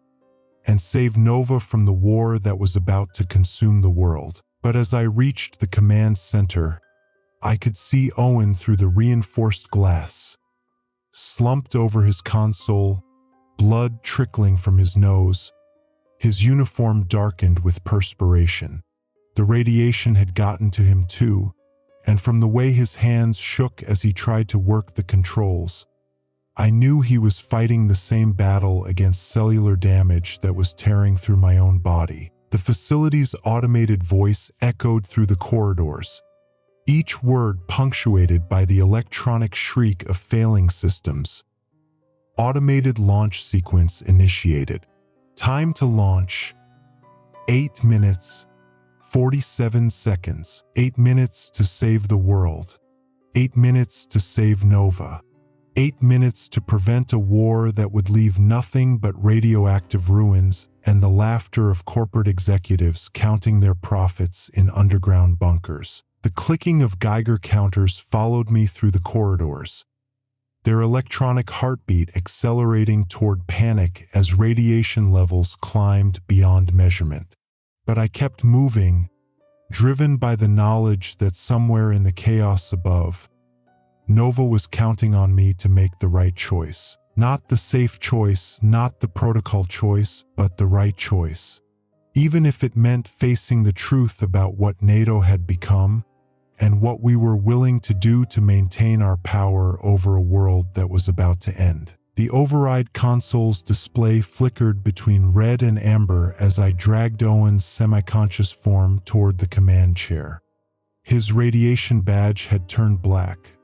[SPEAKER 1] and save Nova from the war that was about to consume the world. But as I reached the command center, I could see Owen through the reinforced glass. Slumped over his console, blood trickling from his nose, his uniform darkened with perspiration. The radiation had gotten to him too, and from the way his hands shook as he tried to work the controls, I knew he was fighting the same battle against cellular damage that was tearing through my own body. The facility's automated voice echoed through the corridors, each word punctuated by the electronic shriek of failing systems. Automated launch sequence initiated. Time to launch: 8 minutes, 47 seconds. 8 minutes to save the world. 8 minutes to save Nova. 8 minutes to prevent a war that would leave nothing but radioactive ruins and the laughter of corporate executives counting their profits in underground bunkers. The clicking of Geiger counters followed me through the corridors, their electronic heartbeat accelerating toward panic as radiation levels climbed beyond measurement. But I kept moving, driven by the knowledge that somewhere in the chaos above, Nova was counting on me to make the right choice. Not the safe choice, not the protocol choice, but the right choice. Even if it meant facing the truth about what NATO had become and what we were willing to do to maintain our power over a world that was about to end. The override console's display flickered between red and amber as I dragged Owen's semi-conscious form toward the command chair. His radiation badge had turned black,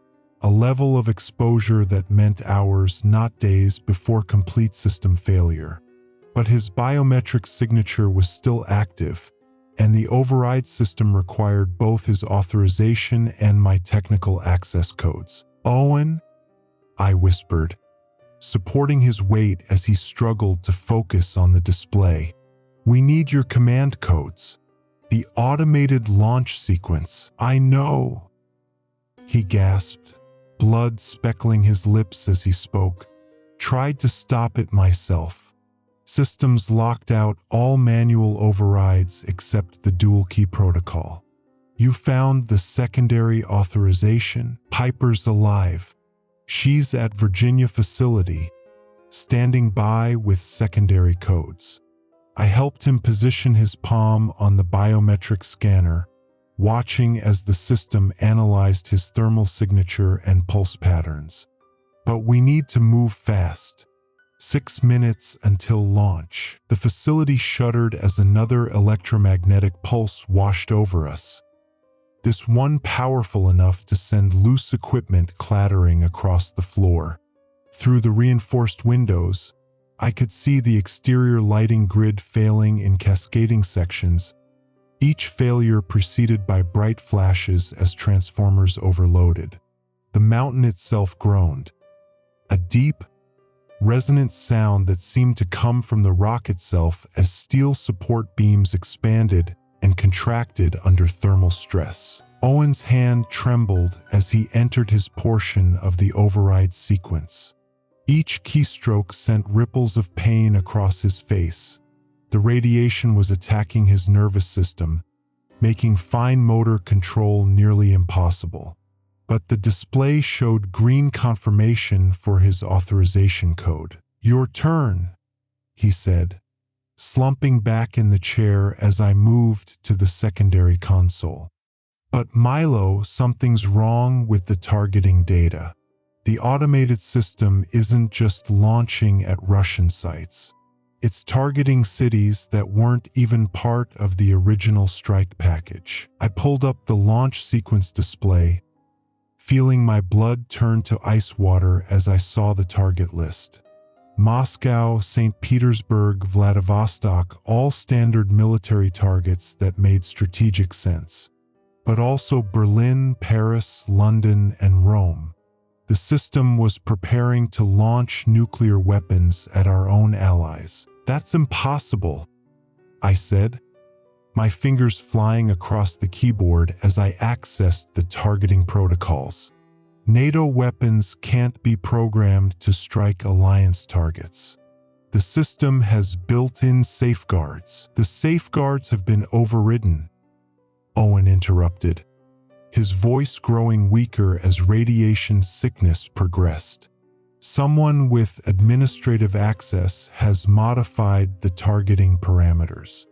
[SPEAKER 1] a level of exposure that meant hours, not days, before complete system failure. But his biometric signature was still active, and the override system required both his authorization and my technical access codes. "Owen," I whispered, supporting his weight as he struggled to focus on the display. "We need your command codes. The automated launch sequence." "I know," he gasped, blood speckling his lips as he spoke. "Tried to stop it myself. Systems locked out all manual overrides except the dual-key protocol. You found the secondary authorization? Piper's alive. She's at Virginia facility, standing by with secondary codes." I helped him position his palm on the biometric scanner, watching as the system analyzed his thermal signature and pulse patterns. "But we need to move fast. 6 minutes until launch." The facility shuddered as another electromagnetic pulse washed over us, this one powerful enough to send loose equipment clattering across the floor. Through the reinforced windows, I could see the exterior lighting grid failing in cascading sections, each failure preceded by bright flashes as transformers overloaded. The mountain itself groaned, a deep, resonant sound that seemed to come from the rock itself as steel support beams expanded and contracted under thermal stress. Owen's hand trembled as he entered his portion of the override sequence. Each keystroke sent ripples of pain across his face. The radiation was attacking his nervous system, making fine motor control nearly impossible. But the display showed green confirmation for his authorization code. "Your turn," he said, slumping back in the chair as I moved to the secondary console. "But Milo, something's wrong with the targeting data. The automated system isn't just launching at Russian sites. It's targeting cities that weren't even part of the original strike package." I pulled up the launch sequence display, feeling my blood turn to ice water as I saw the target list. Moscow, St. Petersburg, Vladivostok, all standard military targets that made strategic sense. But also Berlin, Paris, London, and Rome. The system was preparing to launch nuclear weapons at our own allies. "That's impossible," I said, my fingers flying across the keyboard as I accessed the targeting protocols. "NATO weapons can't be programmed to strike alliance targets. The system has built-in safeguards." "The safeguards have been overridden," Owen interrupted, his voice growing weaker as radiation sickness progressed. "Someone with administrative access has modified the targeting parameters.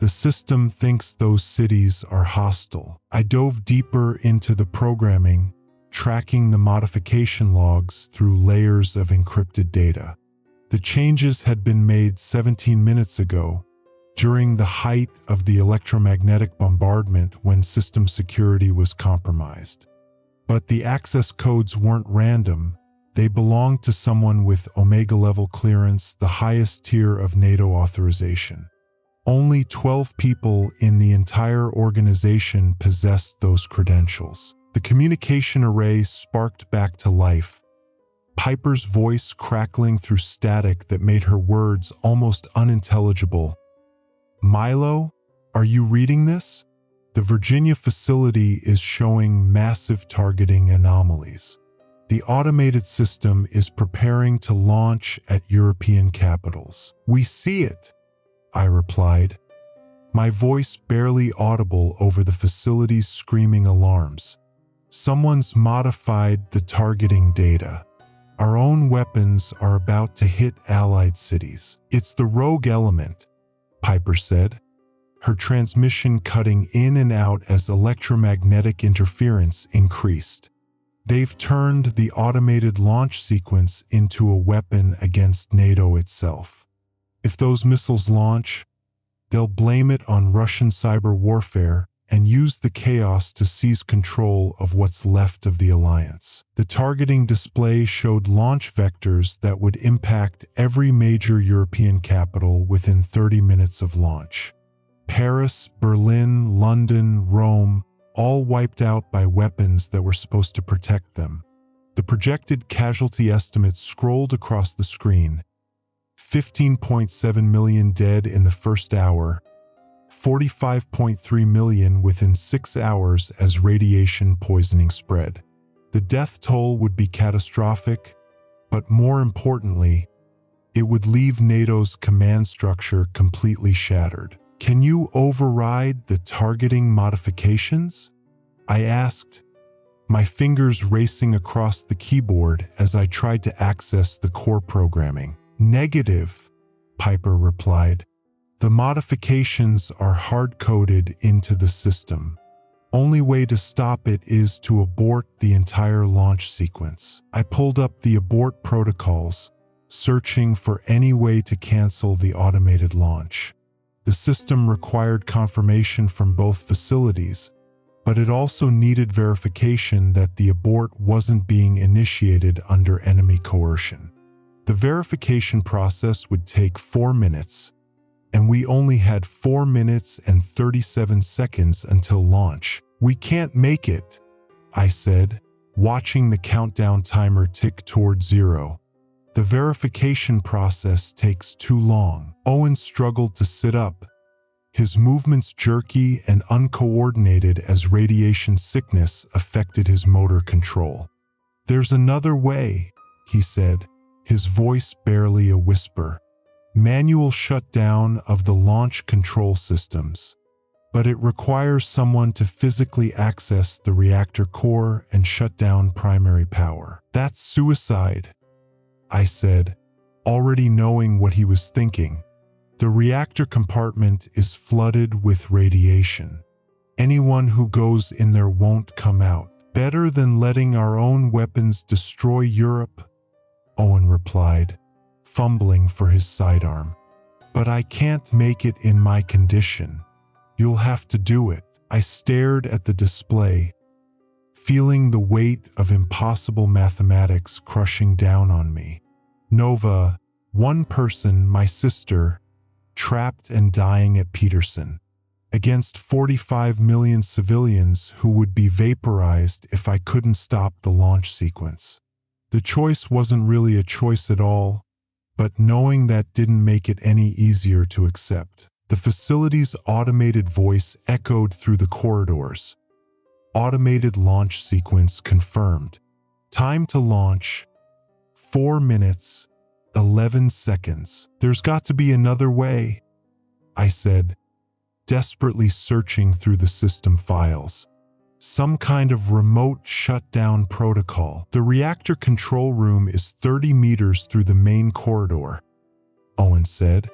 [SPEAKER 1] The system thinks those cities are hostile." I dove deeper into the programming, tracking the modification logs through layers of encrypted data. The changes had been made 17 minutes ago, during the height of the electromagnetic bombardment when system security was compromised. But the access codes weren't random. They belonged to someone with Omega-level clearance, the highest tier of NATO authorization. Only 12 people in the entire organization possessed those credentials. The communication array sparked back to life, Piper's voice crackling through static that made her words almost unintelligible. "Milo, are you reading this? The Virginia facility is showing massive targeting anomalies. The automated system is preparing to launch at European capitals." "We see it," I replied, my voice barely audible over the facility's screaming alarms. "Someone's modified the targeting data. Our own weapons are about to hit allied cities." "It's the rogue element," Piper said, her transmission cutting in and out as electromagnetic interference increased. "They've turned the automated launch sequence into a weapon against NATO itself. If those missiles launch, they'll blame it on Russian cyber warfare and use the chaos to seize control of what's left of the alliance." The targeting display showed launch vectors that would impact every major European capital within 30 minutes of launch. Paris, Berlin, London, Rome, all wiped out by weapons that were supposed to protect them. The projected casualty estimates scrolled across the screen. 15.7 million dead in the first hour, 45.3 million within 6 hours as radiation poisoning spread. The death toll would be catastrophic, but more importantly, it would leave NATO's command structure completely shattered. "Can you override the targeting modifications?" I asked, my fingers racing across the keyboard as I tried to access the core programming. "Negative," Piper replied. "The modifications are hard-coded into the system. Only way to stop it is to abort the entire launch sequence." I pulled up the abort protocols, searching for any way to cancel the automated launch. The system required confirmation from both facilities, But it also needed verification that the abort wasn't being initiated under enemy coercion. The verification process would take 4 minutes, and we only had 4 minutes and 37 seconds until launch. "We can't make it," I said, watching the countdown timer tick toward 0. "The verification process takes too long." Owen struggled to sit up, his movements jerky and uncoordinated as radiation sickness affected his motor control. "There's another way," he said, his voice barely a whisper. "Manual shutdown of the launch control systems. But it requires someone to physically access the reactor core and shut down primary power." "That's suicide," I said, already knowing what he was thinking. "The reactor compartment is flooded with radiation. Anyone who goes in there won't come out." "Better than letting our own weapons destroy Europe," Owen replied, fumbling for his sidearm. "But I can't make it in my condition. You'll have to do it." I stared at the display, feeling the weight of impossible mathematics crushing down on me. Nova, one person, my sister, trapped and dying at Peterson, against 45 million civilians who would be vaporized if I couldn't stop the launch sequence. The choice wasn't really a choice at all, but knowing that didn't make it any easier to accept. The facility's automated voice echoed through the corridors. "Automated launch sequence confirmed. Time to launch, 4 minutes, 11 seconds. There's got to be another way," I said, desperately searching through the system files. "Some kind of remote shutdown protocol." "The reactor control room is 30 meters through the main corridor," Owen said,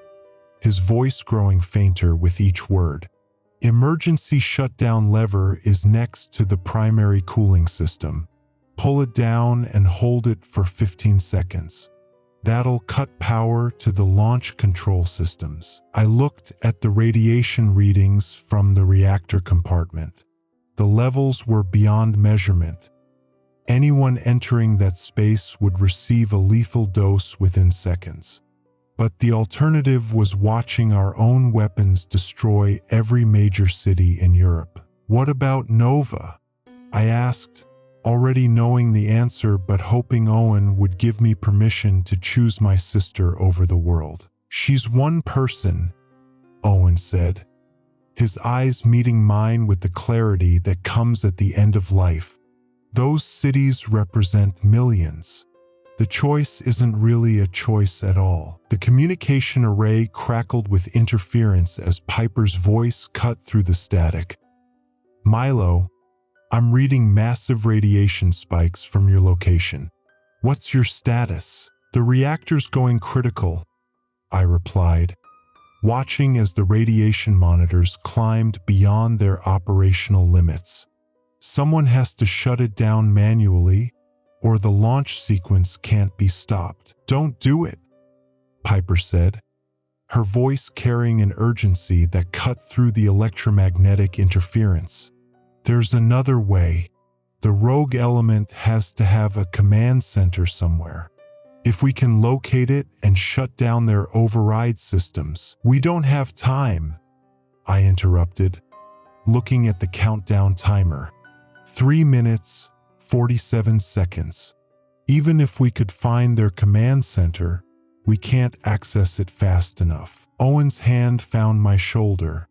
[SPEAKER 1] his voice growing fainter with each word. "Emergency shutdown lever is next to the primary cooling system. Pull it down and hold it for 15 seconds. That'll cut power to the launch control systems." I looked at the radiation readings from the reactor compartment. The levels were beyond measurement. Anyone entering that space would receive a lethal dose within seconds. But the alternative was watching our own weapons destroy every major city in Europe. "What about Nova?" I asked, already knowing the answer but hoping Owen would give me permission to choose my sister over the world. "She's one person," Owen said, his eyes meeting mine with the clarity that comes at the end of life. "Those cities represent millions. The choice isn't really a choice at all." The communication array crackled with interference as Piper's voice cut through the static. "Milo, I'm reading massive radiation spikes from your location. What's your status?" "The reactor's going critical," I replied, watching as the radiation monitors climbed beyond their operational limits. "Someone has to shut it down manually, or the launch sequence can't be stopped." "Don't do it," Piper said, her voice carrying an urgency that cut through the electromagnetic interference. "There's another way. The rogue element has to have a command center somewhere. If we can locate it and shut down their override systems." "We don't have time," I interrupted, looking at the countdown timer. 3 minutes, 47 seconds. "Even if we could find their command center, we can't access it fast enough." Owen's hand found my shoulder,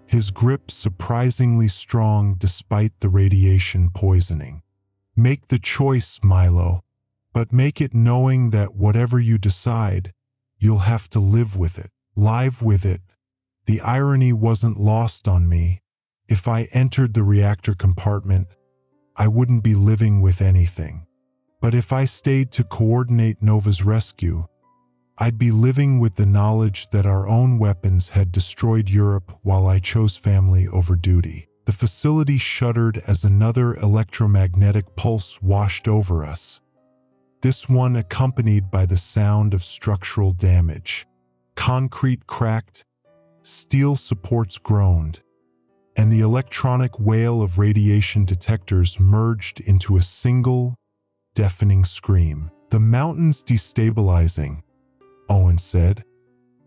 [SPEAKER 1] his grip surprisingly strong despite the radiation poisoning. "Make the choice, Milo, but make it knowing that whatever you decide, you'll have to live with it." Live with it. The irony wasn't lost on me. If I entered the reactor compartment, I wouldn't be living with anything. But if I stayed to coordinate Nova's rescue, I'd be living with the knowledge that our own weapons had destroyed Europe while I chose family over duty. The facility shuddered as another electromagnetic pulse washed over us, this one accompanied by the sound of structural damage. Concrete cracked, steel supports groaned, and the electronic wail of radiation detectors merged into a single, deafening scream. "The mountain's destabilizing," Owen said,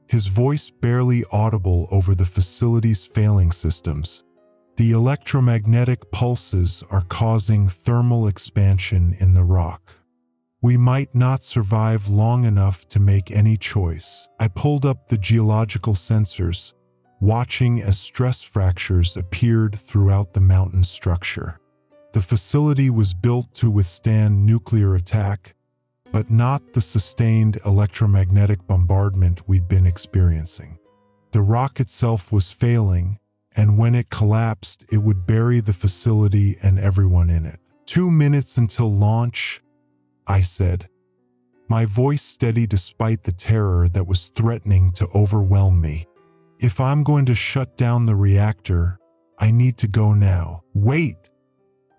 [SPEAKER 1] his voice barely audible over the facility's failing systems. "The electromagnetic pulses are causing thermal expansion in the rock. We might not survive long enough to make any choice." I pulled up the geological sensors, watching as stress fractures appeared throughout the mountain structure. The facility was built to withstand nuclear attack, but not the sustained electromagnetic bombardment we'd been experiencing. The rock itself was failing, and when it collapsed, it would bury the facility and everyone in it. "2 minutes until launch," I said, my voice steady despite the terror that was threatening to overwhelm me. "If I'm going to shut down the reactor, I need to go now." "Wait!"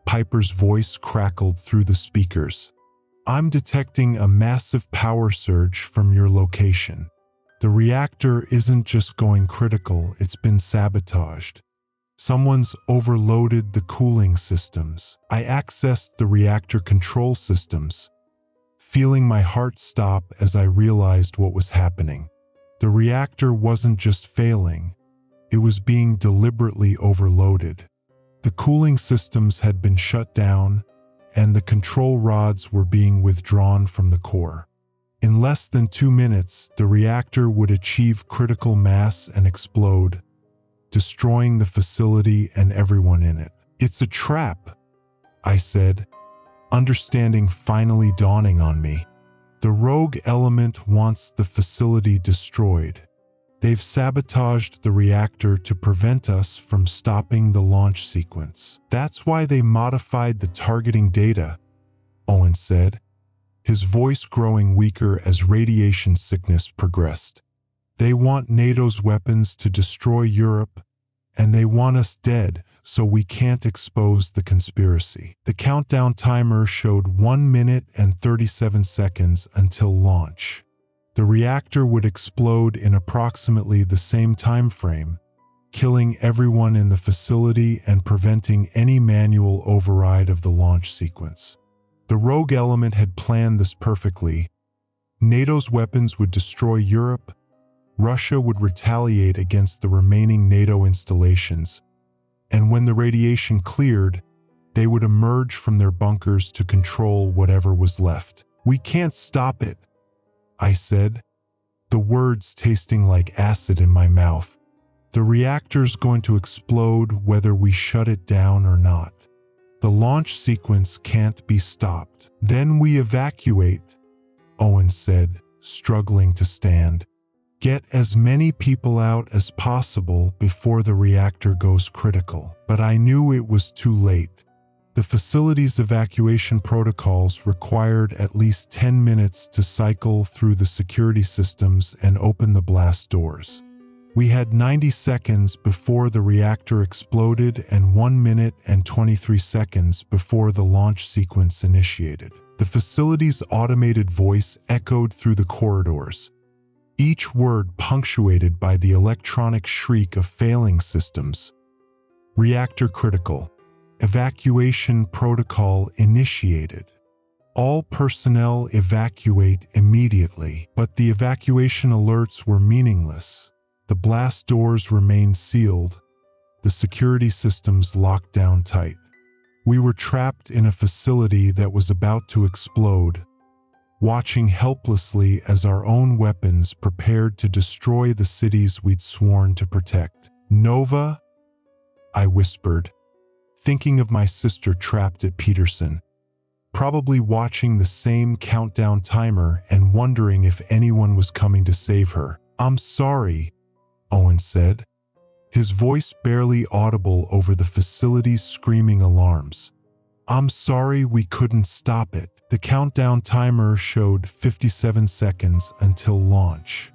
[SPEAKER 1] Piper's voice crackled through the speakers. "I'm detecting a massive power surge from your location. The reactor isn't just going critical, it's been sabotaged. Someone's overloaded the cooling systems." I accessed the reactor control systems, feeling my heart stop as I realized what was happening. The reactor wasn't just failing, it was being deliberately overloaded. The cooling systems had been shut down, and the control rods were being withdrawn from the core. In less than 2 minutes, the reactor would achieve critical mass and explode, destroying the facility and everyone in it. "It's a trap," I said, understanding finally dawning on me. "The rogue element wants the facility destroyed. They've sabotaged the reactor to prevent us from stopping the launch sequence. That's why they modified the targeting data," Owen said, his voice growing weaker as radiation sickness progressed. "They want NATO's weapons to destroy Europe, and they want us dead so we can't expose the conspiracy." The countdown timer showed 1 minute and 37 seconds until launch. The reactor would explode in approximately the same time frame, killing everyone in the facility and preventing any manual override of the launch sequence. The rogue element had planned this perfectly. NATO's weapons would destroy Europe, Russia would retaliate against the remaining NATO installations, and when the radiation cleared, they would emerge from their bunkers to control whatever was left. "We can't stop it," I said, the words tasting like acid in my mouth. "The reactor's going to explode whether we shut it down or not. The launch sequence can't be stopped." "Then we evacuate," Owen said, struggling to stand. "Get as many people out as possible before the reactor goes critical." But I knew it was too late. The facility's evacuation protocols required at least 10 minutes to cycle through the security systems and open the blast doors. We had 90 seconds before the reactor exploded and 1 minute and 23 seconds before the launch sequence initiated. The facility's automated voice echoed through the corridors, each word punctuated by the electronic shriek of failing systems. "Reactor critical. Evacuation protocol initiated. All personnel evacuate immediately." But the evacuation alerts were meaningless. The blast doors remained sealed, the security systems locked down tight. We were trapped in a facility that was about to explode, watching helplessly as our own weapons prepared to destroy the cities we'd sworn to protect. "Nova?" I whispered, thinking of my sister trapped at Peterson, probably watching the same countdown timer and wondering if anyone was coming to save her. "I'm sorry," Owen said, his voice barely audible over the facility's screaming alarms. "I'm sorry we couldn't stop it." The countdown timer showed 57 seconds until launch.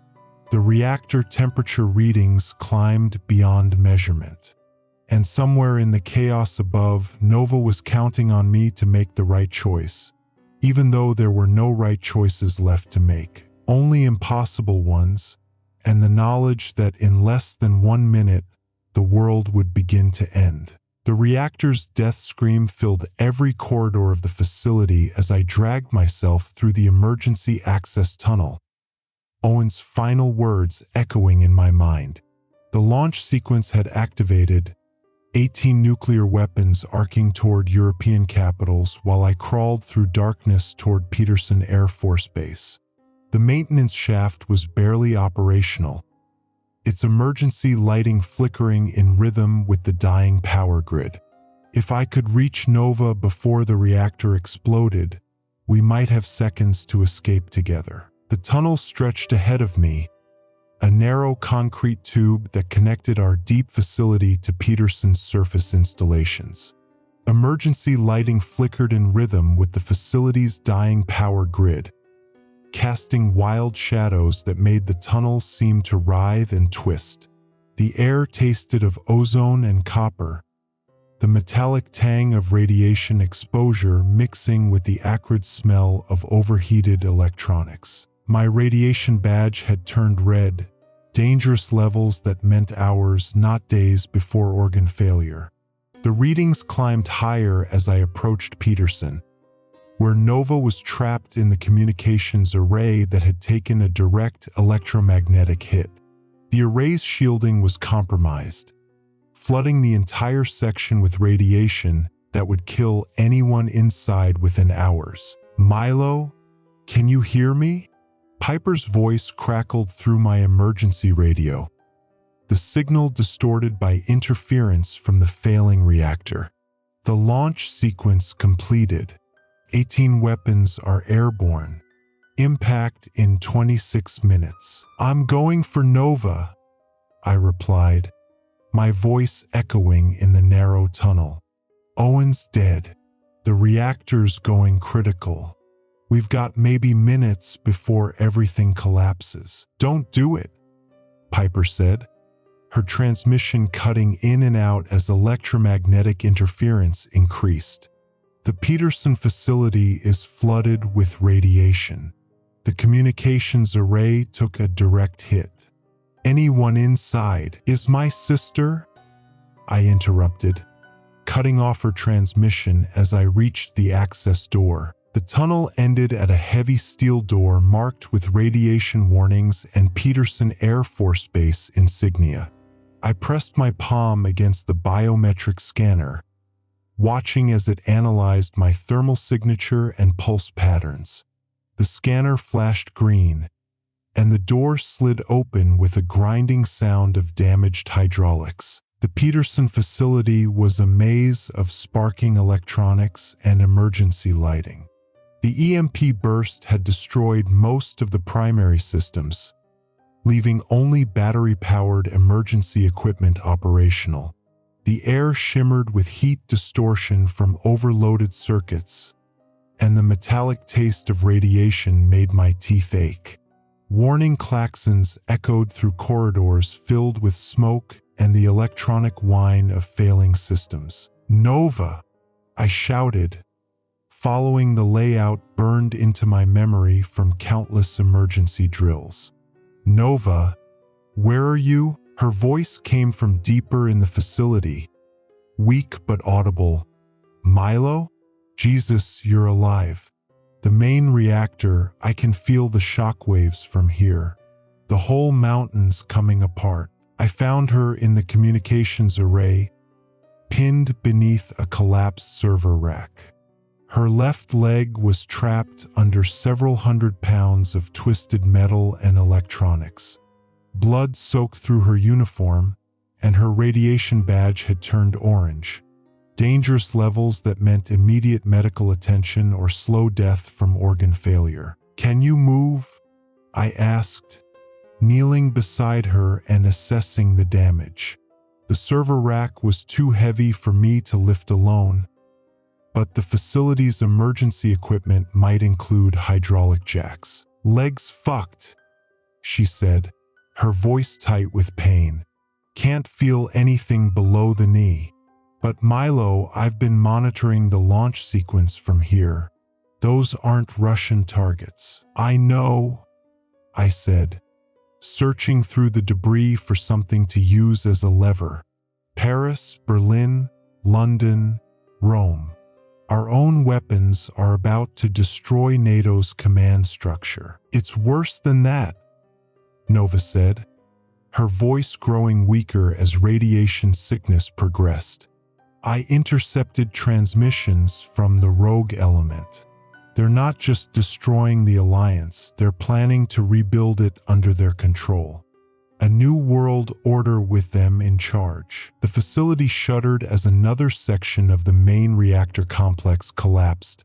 [SPEAKER 1] The reactor temperature readings climbed beyond measurement. And somewhere in the chaos above, Nova was counting on me to make the right choice, even though there were no right choices left to make, only impossible ones, and the knowledge that in less than 1 minute, the world would begin to end. The reactor's death scream filled every corridor of the facility as I dragged myself through the emergency access tunnel, Owen's final words echoing in my mind. The launch sequence had activated, 18 nuclear weapons arcing toward European capitals while I crawled through darkness toward Peterson Air Force Base. The maintenance shaft was barely operational, its emergency lighting flickering in rhythm with the dying power grid. If I could reach Nova before the reactor exploded, we might have seconds to escape together. The tunnel stretched ahead of me, a narrow concrete tube that connected our deep facility to Peterson's surface installations. Emergency lighting flickered in rhythm with the facility's dying power grid, casting wild shadows that made the tunnel seem to writhe and twist. The air tasted of ozone and copper, the metallic tang of radiation exposure mixing with the acrid smell of overheated electronics. My radiation badge had turned red, dangerous levels that meant hours, not days, before organ failure. The readings climbed higher as I approached Peterson, where Nova was trapped in the communications array that had taken a direct electromagnetic hit. The array's shielding was compromised, flooding the entire section with radiation that would kill anyone inside within hours. "Milo, can you hear me?" Piper's voice crackled through my emergency radio, the signal distorted by interference from the failing reactor. The launch sequence completed. 18 weapons are airborne. Impact in 26 minutes. "I'm going for Nova," I replied, my voice echoing in the narrow tunnel. "Owen's dead. The reactor's going critical. We've got maybe minutes before everything collapses." "Don't do it," Piper said, her transmission cutting in and out as electromagnetic interference increased. "The Peterson facility is flooded with radiation. The communications array took a direct hit. Anyone inside?" "Is my sister?" I interrupted, cutting off her transmission as I reached the access door. The tunnel ended at a heavy steel door marked with radiation warnings and Peterson Air Force Base insignia. I pressed my palm against the biometric scanner, watching as it analyzed my thermal signature and pulse patterns. The scanner flashed green, and the door slid open with a grinding sound of damaged hydraulics. The Peterson facility was a maze of sparking electronics and emergency lighting. The EMP burst had destroyed most of the primary systems, leaving only battery-powered emergency equipment operational. The air shimmered with heat distortion from overloaded circuits, and the metallic taste of radiation made my teeth ache. Warning klaxons echoed through corridors filled with smoke and the electronic whine of failing systems. "Nova!" I shouted, following the layout burned into my memory from countless emergency drills. "Nova, where are you?" Her voice came from deeper in the facility, weak but audible. "Milo? Jesus, you're alive. The main reactor, I can feel the shockwaves from here. The whole mountain's coming apart." I found her in the communications array, pinned beneath a collapsed server rack. Her left leg was trapped under several hundred pounds of twisted metal and electronics. Blood soaked through her uniform, and her radiation badge had turned orange. Dangerous levels that meant immediate medical attention or slow death from organ failure. "Can you move?" I asked, kneeling beside her and assessing the damage. The server rack was too heavy for me to lift alone, but the facility's emergency equipment might include hydraulic jacks. "Legs fucked," she said, her voice tight with pain. "Can't feel anything below the knee." "But Milo, I've been monitoring the launch sequence from here. Those aren't Russian targets." "I know," I said, searching through the debris for something to use as a lever. Paris, Berlin, London, Rome. Our own weapons are about to destroy NATO's command structure. It's worse than that, Nova said, her voice growing weaker as radiation sickness progressed. I intercepted transmissions from the rogue element. They're not just destroying the alliance, they're planning to rebuild it under their control. A new world order with them in charge. The facility shuddered as another section of the main reactor complex collapsed,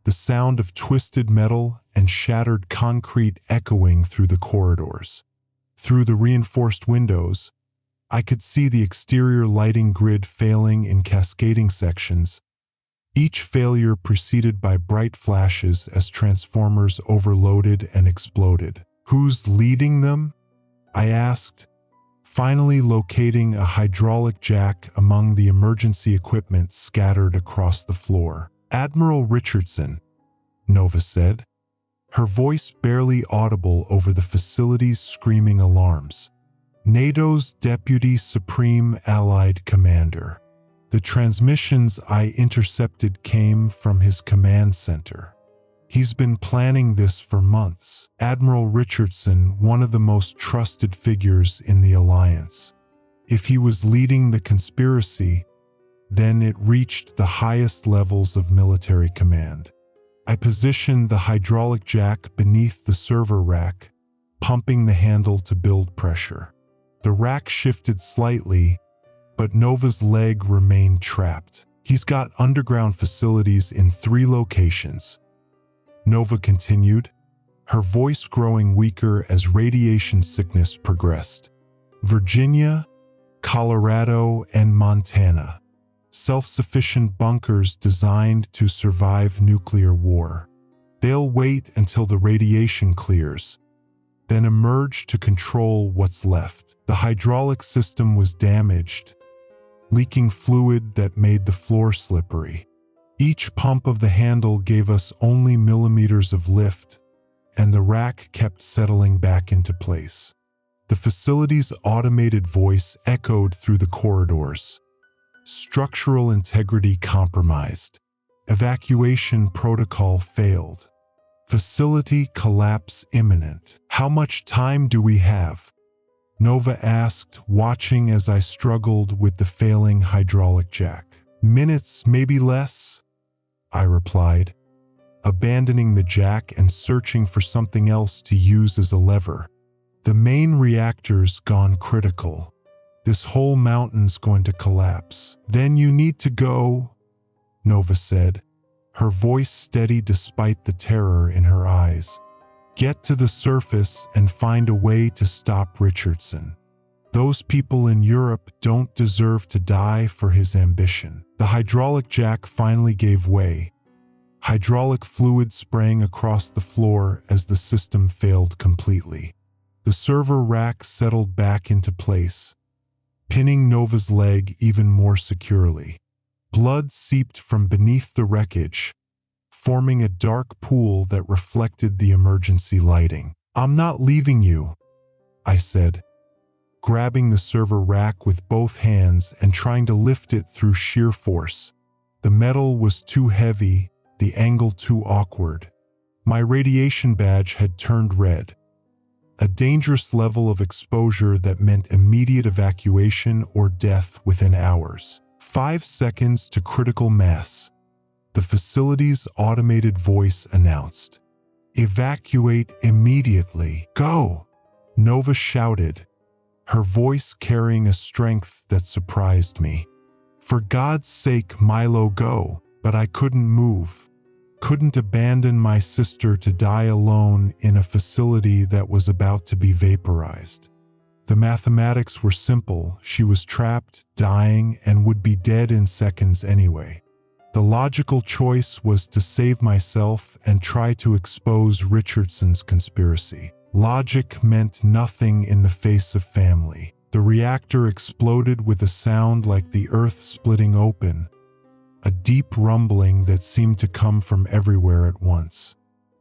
[SPEAKER 1] the sound of twisted metal and shattered concrete echoing through the corridors. Through the reinforced windows, I could see the exterior lighting grid failing in cascading sections, each failure preceded by bright flashes as transformers overloaded and exploded. Who's leading them? I asked, finally locating a hydraulic jack among the emergency equipment scattered across the floor. Admiral Richardson, Nova said, her voice barely audible over the facility's screaming alarms. NATO's Deputy Supreme Allied Commander. The transmissions I intercepted came from his command center. He's been planning this for months. Admiral Richardson, one of the most trusted figures in the alliance. If he was leading the conspiracy, then it reached the highest levels of military command. I positioned the hydraulic jack beneath the server rack, pumping the handle to build pressure. The rack shifted slightly, but Nova's leg remained trapped. He's got underground facilities in 3 locations. Nova continued, her voice growing weaker as radiation sickness progressed. Virginia, Colorado, and Montana. Self-sufficient bunkers designed to survive nuclear war. They'll wait until the radiation clears, then emerge to control what's left. The hydraulic system was damaged, leaking fluid that made the floor slippery. Each pump of the handle gave us only millimeters of lift, and the rack kept settling back into place. The facility's automated voice echoed through the corridors. Structural integrity compromised. Evacuation protocol failed. Facility collapse imminent. How much time do we have? Nova asked, watching as I struggled with the failing hydraulic jack. Minutes, maybe less, I replied, abandoning the jack and searching for something else to use as a lever. The main reactor's gone critical. This whole mountain's going to collapse. Then you need to go, Nova said, her voice steady despite the terror in her eyes. Get to the surface and find a way to stop Richardson. Those people in Europe don't deserve to die for his ambition. The hydraulic jack finally gave way. Hydraulic fluid sprang across the floor as the system failed completely. The server rack settled back into place, pinning Nova's leg even more securely. Blood seeped from beneath the wreckage, forming a dark pool that reflected the emergency lighting. I'm not leaving you, I said, grabbing the server rack with both hands and trying to lift it through sheer force. The metal was too heavy, the angle too awkward. My radiation badge had turned red, a dangerous level of exposure that meant immediate evacuation or death within hours. 5 seconds to critical mass, the facility's automated voice announced. Evacuate immediately. Go! Nova shouted, her voice carrying a strength that surprised me. For God's sake, Milo, go! But I couldn't move. Couldn't abandon my sister to die alone in a facility that was about to be vaporized. The mathematics were simple. She was trapped, dying, and would be dead in seconds anyway. The logical choice was to save myself and try to expose Richardson's conspiracy. Logic meant nothing in the face of family. The reactor exploded with a sound like the earth splitting open, a deep rumbling that seemed to come from everywhere at once.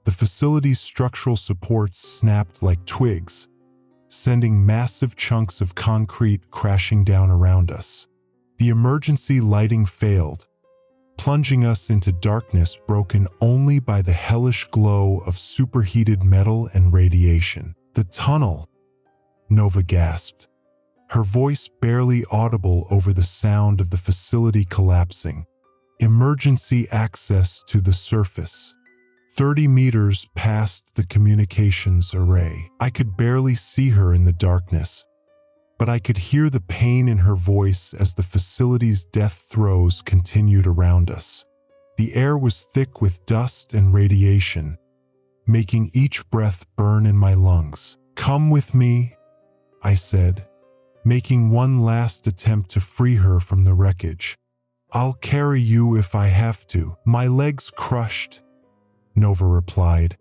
[SPEAKER 1] The facility's structural supports snapped like twigs, sending massive chunks of concrete crashing down around us. The emergency lighting failed, plunging us into darkness broken only by the hellish glow of superheated metal and radiation. "The tunnel," Nova gasped, her voice barely audible over the sound of the facility collapsing. "Emergency access to the surface. 30 meters past the communications array." I could barely see her in the darkness, but I could hear the pain in her voice as the facility's death throes continued around us. The air was thick with dust and radiation, making each breath burn in my lungs. "Come with me," I said, making one last attempt to free her from the wreckage. "I'll carry you if I have to." "My legs crushed," Nova replied,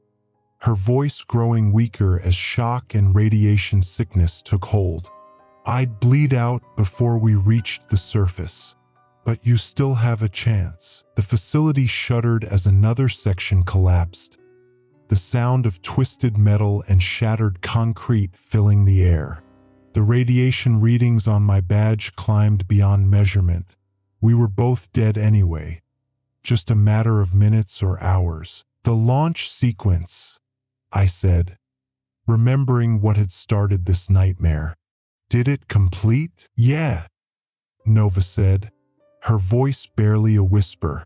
[SPEAKER 1] her voice growing weaker as shock and radiation sickness took hold. "I'd bleed out before we reached the surface, but you still have a chance." The facility shuddered as another section collapsed, the sound of twisted metal and shattered concrete filling the air. The radiation readings on my badge climbed beyond measurement. We were both dead anyway, just a matter of minutes or hours. "The launch sequence," I said, remembering what had started this nightmare. "Did it complete?" "Yeah," Nova said, her voice barely a whisper.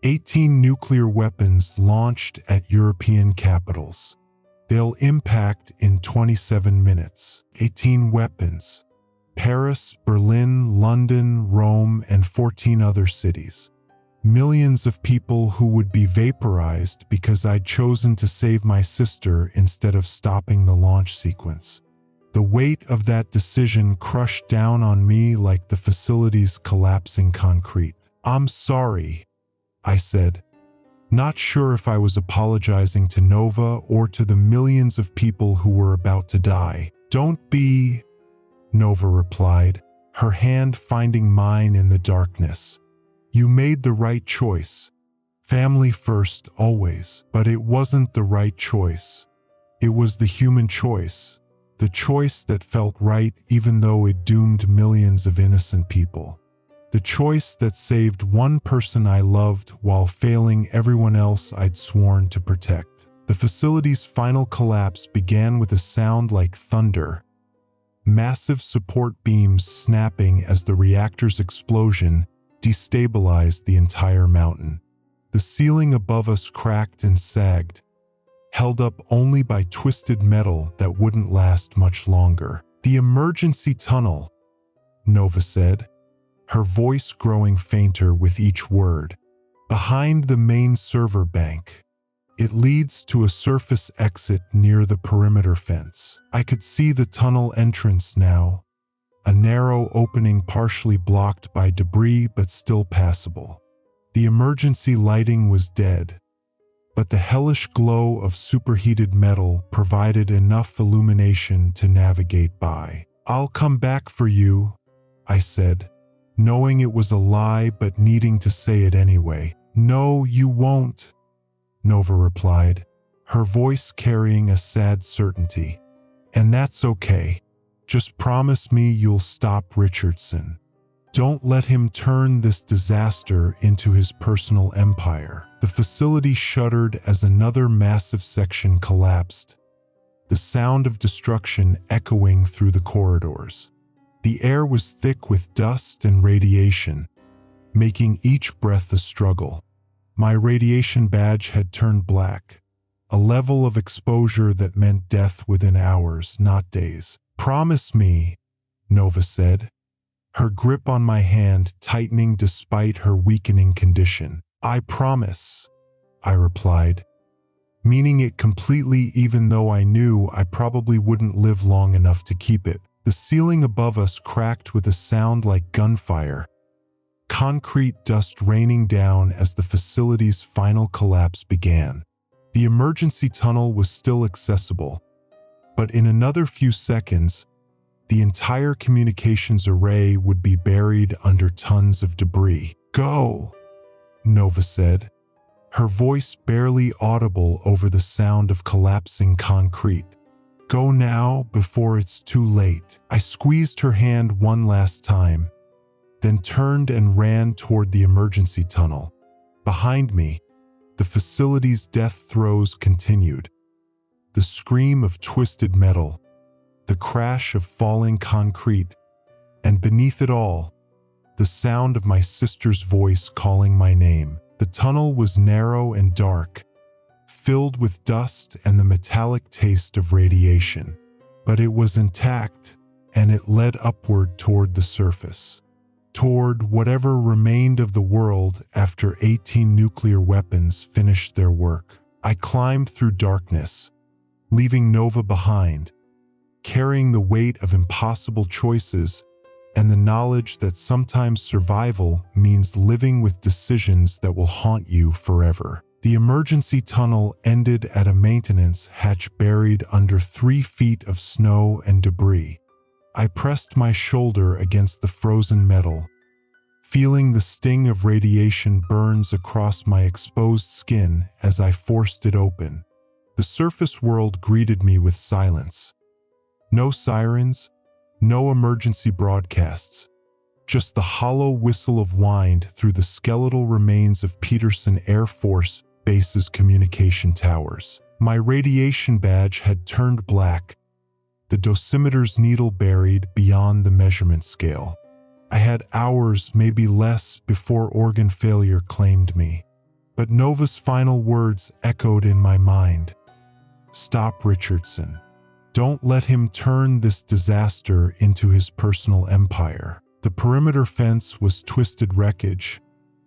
[SPEAKER 1] 18 nuclear weapons launched at European capitals. They'll impact in 27 minutes. 18 weapons. Paris, Berlin, London, Rome, and 14 other cities. Millions of people who would be vaporized because I'd chosen to save my sister instead of stopping the launch sequence. The weight of that decision crushed down on me like the facility's collapsing concrete. "I'm sorry," I said, not sure if I was apologizing to Nova or to the millions of people who were about to die. "Don't be," Nova replied, her hand finding mine in the darkness. "You made the right choice. Family first, always." But it wasn't the right choice. It was the human choice. The choice that felt right even though it doomed millions of innocent people. The choice that saved one person I loved while failing everyone else I'd sworn to protect. The facility's final collapse began with a sound like thunder. Massive support beams snapping as the reactor's explosion destabilized the entire mountain. The ceiling above us cracked and sagged, held up only by twisted metal that wouldn't last much longer. "The emergency tunnel," Nova said, her voice growing fainter with each word. "Behind the main server bank. It leads to a surface exit near the perimeter fence." I could see the tunnel entrance now, a narrow opening partially blocked by debris but still passable. The emergency lighting was dead, but the hellish glow of superheated metal provided enough illumination to navigate by. "I'll come back for you," I said, knowing it was a lie but needing to say it anyway. "No, you won't," Nova replied, her voice carrying a sad certainty. "And that's okay. Just promise me you'll stop Richardson. Don't let him turn this disaster into his personal empire." The facility shuddered as another massive section collapsed, the sound of destruction echoing through the corridors. The air was thick with dust and radiation, making each breath a struggle. My radiation badge had turned black, a level of exposure that meant death within hours, not days. "Promise me," Nova said, her grip on my hand tightening despite her weakening condition. "I promise," I replied, meaning it completely even though I knew I probably wouldn't live long enough to keep it. The ceiling above us cracked with a sound like gunfire, concrete dust raining down as the facility's final collapse began. The emergency tunnel was still accessible, but in another few seconds, the entire communications array would be buried under tons of debris. "Go," Nova said, her voice barely audible over the sound of collapsing concrete. Go now before it's too late." I squeezed her hand one last time, then turned and ran toward the emergency tunnel. Behind me, the facility's death throes continued. The scream of twisted metal, the crash of falling concrete, and beneath it all, the sound of my sister's voice calling my name. The tunnel was narrow and dark, filled with dust and the metallic taste of radiation. But it was intact, and it led upward toward the surface, toward whatever remained of the world after 18 nuclear weapons finished their work. I climbed through darkness, leaving Nova behind, carrying the weight of impossible choices and the knowledge that sometimes survival means living with decisions that will haunt you forever. The emergency tunnel ended at a maintenance hatch buried under 3 feet of snow and debris. I pressed my shoulder against the frozen metal, feeling the sting of radiation burns across my exposed skin as I forced it open. The surface world greeted me with silence. No sirens, no emergency broadcasts, just the hollow whistle of wind through the skeletal remains of Peterson Air Force Base's communication towers. My radiation badge had turned black, the dosimeter's needle buried beyond the measurement scale. I had hours, maybe less, before organ failure claimed me. But Nova's final words echoed in my mind. "Stop Richardson. Don't let him turn this disaster into his personal empire." The perimeter fence was twisted wreckage,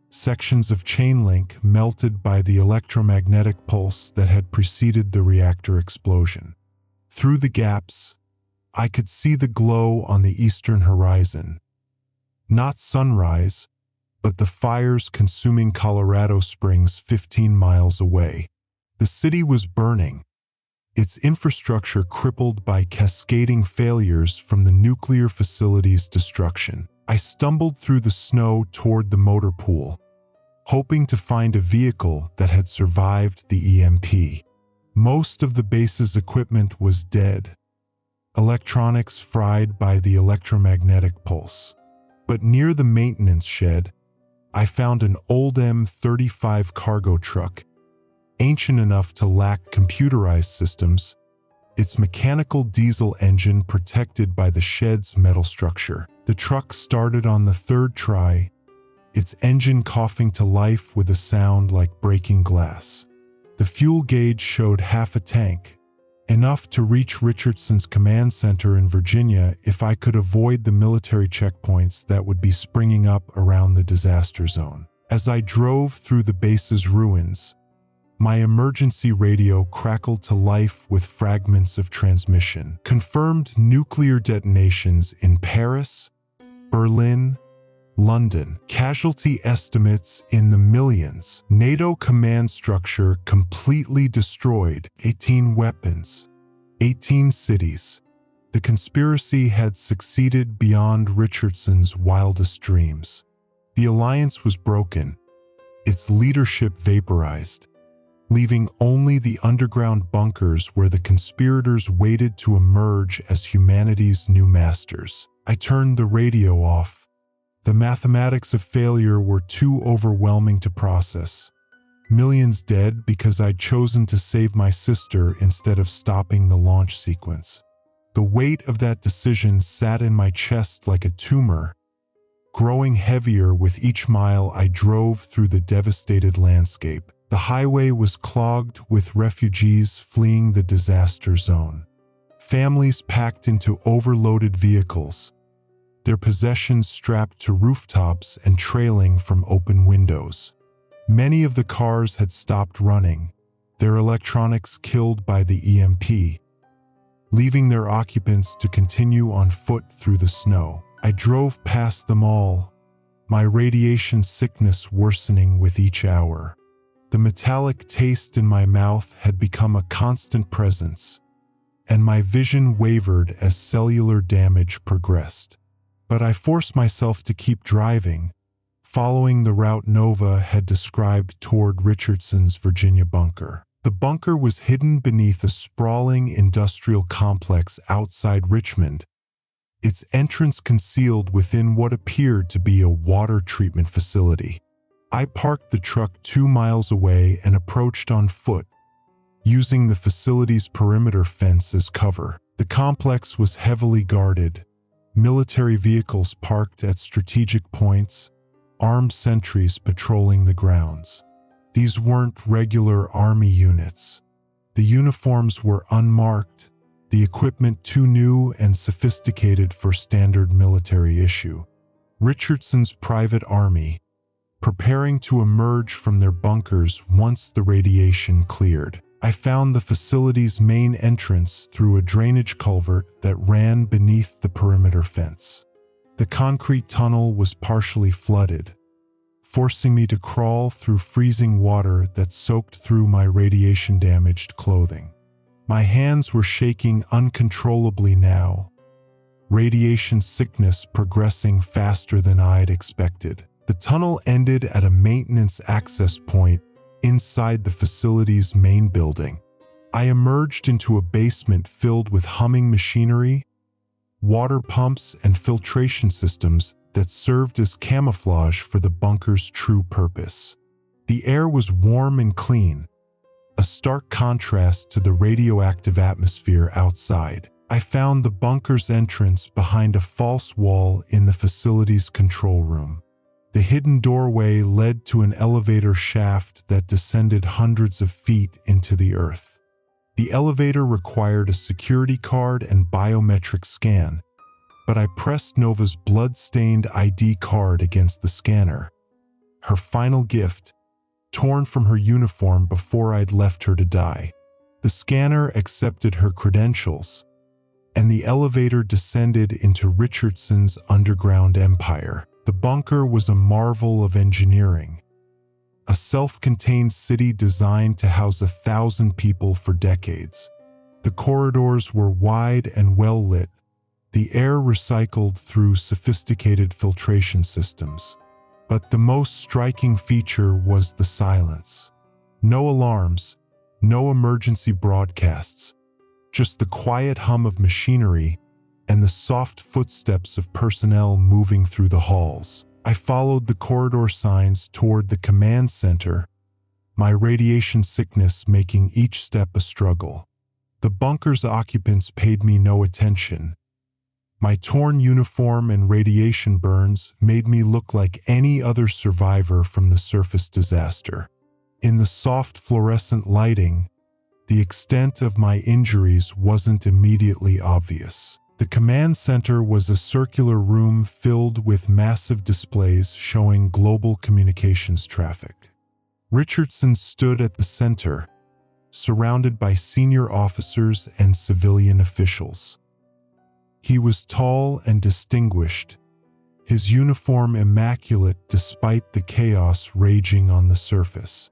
[SPEAKER 1] sections of chain link melted by the electromagnetic pulse that had preceded the reactor explosion. Through the gaps, I could see the glow on the eastern horizon. Not sunrise, but the fires consuming Colorado Springs 15 miles away. The city was burning, its infrastructure crippled by cascading failures from the nuclear facility's destruction. I stumbled through the snow toward the motor pool, hoping to find a vehicle that had survived the EMP. Most of the base's equipment was dead, electronics fried by the electromagnetic pulse. But near the maintenance shed, I found an old M35 cargo truck, ancient enough to lack computerized systems, its mechanical diesel engine protected by the shed's metal structure. The truck started on the 3rd try, its engine coughing to life with a sound like breaking glass. The fuel gauge showed half a tank, enough to reach Richardson's command center in Virginia if I could avoid the military checkpoints that would be springing up around the disaster zone. As I drove through the base's ruins, my emergency radio crackled to life with fragments of transmission. Confirmed nuclear detonations in Paris, Berlin, London. Casualty estimates in the millions. NATO command structure completely destroyed. 18 weapons. 18 cities. The conspiracy had succeeded beyond Richardson's wildest dreams. The alliance was broken, its leadership vaporized, leaving only the underground bunkers where the conspirators waited to emerge as humanity's new masters. I turned the radio off. The mathematics of failure were too overwhelming to process. Millions dead because I'd chosen to save my sister instead of stopping the launch sequence. The weight of that decision sat in my chest like a tumor, growing heavier with each mile I drove through the devastated landscape. The highway was clogged with refugees fleeing the disaster zone. Families packed into overloaded vehicles, their possessions strapped to rooftops and trailing from open windows. Many of the cars had stopped running, their electronics killed by the EMP, leaving their occupants to continue on foot through the snow. I drove past them all, my radiation sickness worsening with each hour. The metallic taste in my mouth had become a constant presence, and my vision wavered as cellular damage progressed. But I forced myself to keep driving, following the route Nova had described toward Richardson's Virginia bunker. The bunker was hidden beneath a sprawling industrial complex outside Richmond, its entrance concealed within what appeared to be a water treatment facility. I parked the truck 2 miles away and approached on foot, using the facility's perimeter fence as cover. The complex was heavily guarded, military vehicles parked at strategic points, armed sentries patrolling the grounds. These weren't regular army units. The uniforms were unmarked, the equipment too new and sophisticated for standard military issue. Richardson's private army, preparing to emerge from their bunkers once the radiation cleared. I found the facility's main entrance through a drainage culvert that ran beneath the perimeter fence. The concrete tunnel was partially flooded, forcing me to crawl through freezing water that soaked through my radiation-damaged clothing. My hands were shaking uncontrollably now, radiation sickness progressing faster than I'd expected. The tunnel ended at a maintenance access point inside the facility's main building. I emerged into a basement filled with humming machinery, water pumps, and filtration systems that served as camouflage for the bunker's true purpose. The air was warm and clean, a stark contrast to the radioactive atmosphere outside. I found the bunker's entrance behind a false wall in the facility's control room. The hidden doorway led to an elevator shaft that descended hundreds of feet into the earth. The elevator required a security card and biometric scan, but I pressed Nova's blood-stained ID card against the scanner, her final gift, torn from her uniform before I'd left her to die. The scanner accepted her credentials, and the elevator descended into Richardson's underground empire. The bunker was a marvel of engineering, a self-contained city designed to house 1,000 people for decades. The corridors were wide and well-lit, the air recycled through sophisticated filtration systems. But the most striking feature was the silence. No alarms, no emergency broadcasts, just the quiet hum of machinery and the soft footsteps of personnel moving through the halls. I followed the corridor signs toward the command center, my radiation sickness making each step a struggle. The bunker's occupants paid me no attention. My torn uniform and radiation burns made me look like any other survivor from the surface disaster. In the soft fluorescent lighting, the extent of my injuries wasn't immediately obvious. The command center was a circular room filled with massive displays showing global communications traffic. Richardson stood at the center, surrounded by senior officers and civilian officials. He was tall and distinguished, his uniform immaculate despite the chaos raging on the surface.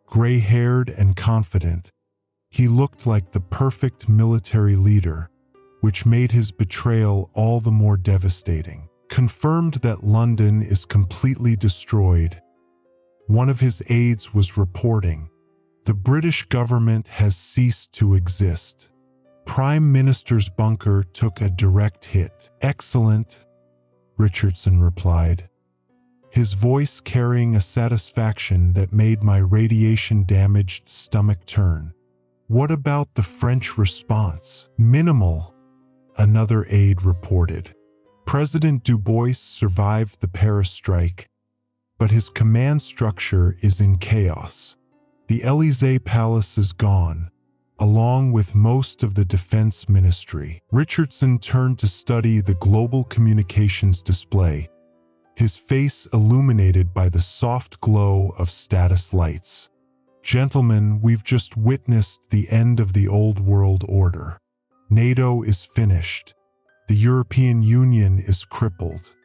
[SPEAKER 1] Gray-haired and confident, he looked like the perfect military leader, which made his betrayal all the more devastating. Confirmed that London is completely destroyed, one of his aides was reporting, "The British government has ceased to exist." Prime Minister's bunker took a direct hit. "Excellent," Richardson replied, his voice carrying a satisfaction that made my radiation-damaged stomach turn. "What about the French response?" "Minimal," another aide reported. "President Dubois survived the Paris strike, but his command structure is in chaos. The Élysée Palace is gone, along with most of the defense ministry." Richardson turned to study the global communications display, his face illuminated by the soft glow of status lights. "Gentlemen, we've just witnessed the end of the old world order. NATO is finished. The European Union is crippled.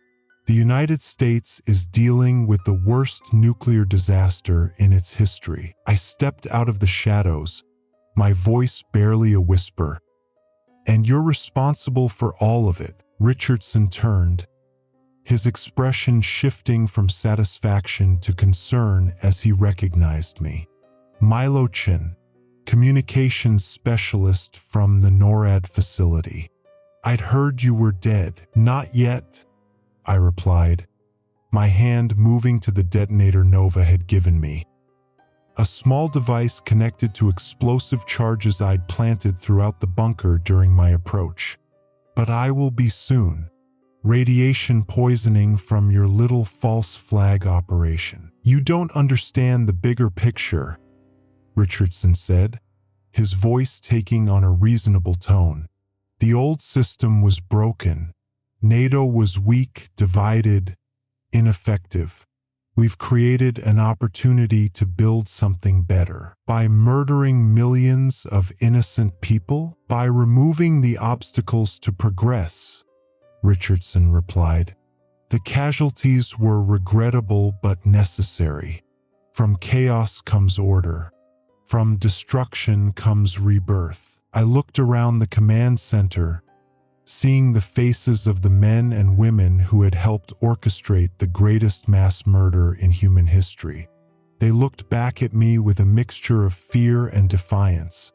[SPEAKER 1] The United States is dealing with the worst nuclear disaster in its history." I stepped out of the shadows, my voice barely a whisper. "And you're responsible for all of it." Richardson turned, his expression shifting from satisfaction to concern as he recognized me. "Milo Chin, communications specialist from the NORAD facility. I'd heard you were dead. Not yet, I replied, my hand moving to the detonator Nova had given me. A small device connected to explosive charges I'd planted throughout the bunker during my approach. But I will be soon. Radiation poisoning from your little false flag operation. You don't understand the bigger picture, Richardson said, his voice taking on a reasonable tone. The old system was broken. NATO was weak, divided, ineffective. We've created an opportunity to build something better. By murdering millions of innocent people? By removing the obstacles to progress, Richardson replied. The casualties were regrettable but necessary. From chaos comes order. From destruction comes rebirth. I looked around the command center, seeing the faces of the men and women who had helped orchestrate the greatest mass murder in human history. They looked back at me with a mixture of fear and defiance,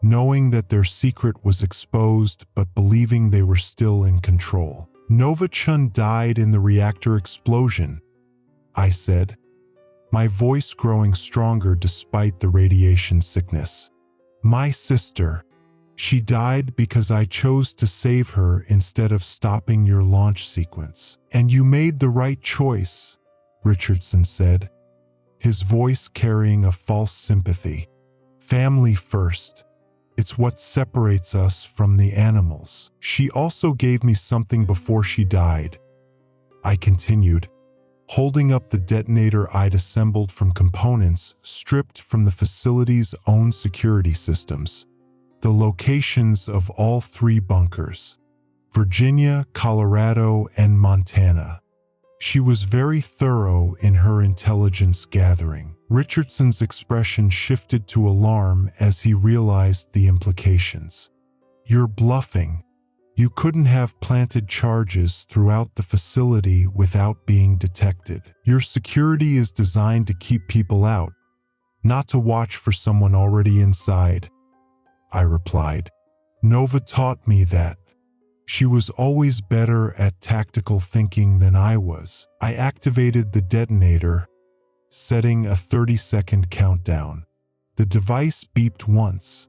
[SPEAKER 1] knowing that their secret was exposed but believing they were still in control. Nova Chun died in the reactor explosion, I said, my voice growing stronger despite the radiation sickness. My sister. She died because I chose to save her instead of stopping your launch sequence. And you made the right choice, Richardson said, his voice carrying a false sympathy. Family first. It's what separates us from the animals. She also gave me something before she died, I continued, holding up the detonator I'd assembled from components stripped from the facility's own security systems. The locations of all 3 bunkers, Virginia, Colorado, and Montana. She was very thorough in her intelligence gathering. Richardson's expression shifted to alarm as he realized the implications. You're bluffing. You couldn't have planted charges throughout the facility without being detected. Your security is designed to keep people out, not to watch for someone already inside, I replied. Nova taught me that. She was always better at tactical thinking than I was. I activated the detonator, setting a 30-second countdown. The device beeped once,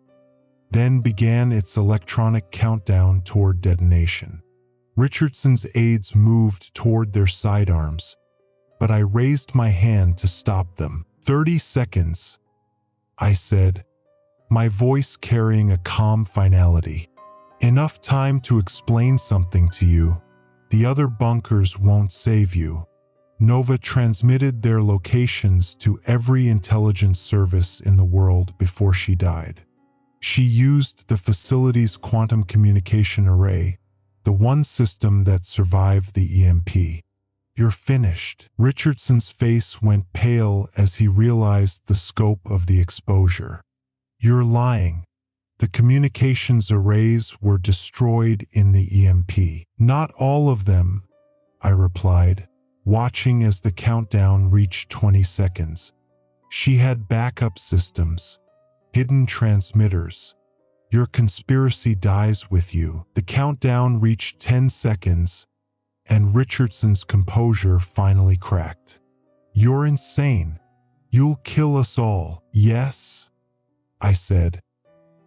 [SPEAKER 1] then began its electronic countdown toward detonation. Richardson's aides moved toward their sidearms, but I raised my hand to stop them. 30 seconds, I said, my voice carrying a calm finality. Enough time to explain something to you. The other bunkers won't save you. Nova transmitted their locations to every intelligence service in the world before she died. She used the facility's quantum communication array, the one system that survived the EMP. You're finished. Richardson's face went pale as he realized the scope of the exposure. You're lying. The communications arrays were destroyed in the EMP. Not all of them, I replied, watching as the countdown reached 20 seconds. She had backup systems, hidden transmitters. Your conspiracy dies with you. The countdown reached 10 seconds, and Richardson's composure finally cracked. You're insane. You'll kill us all. Yes, I said,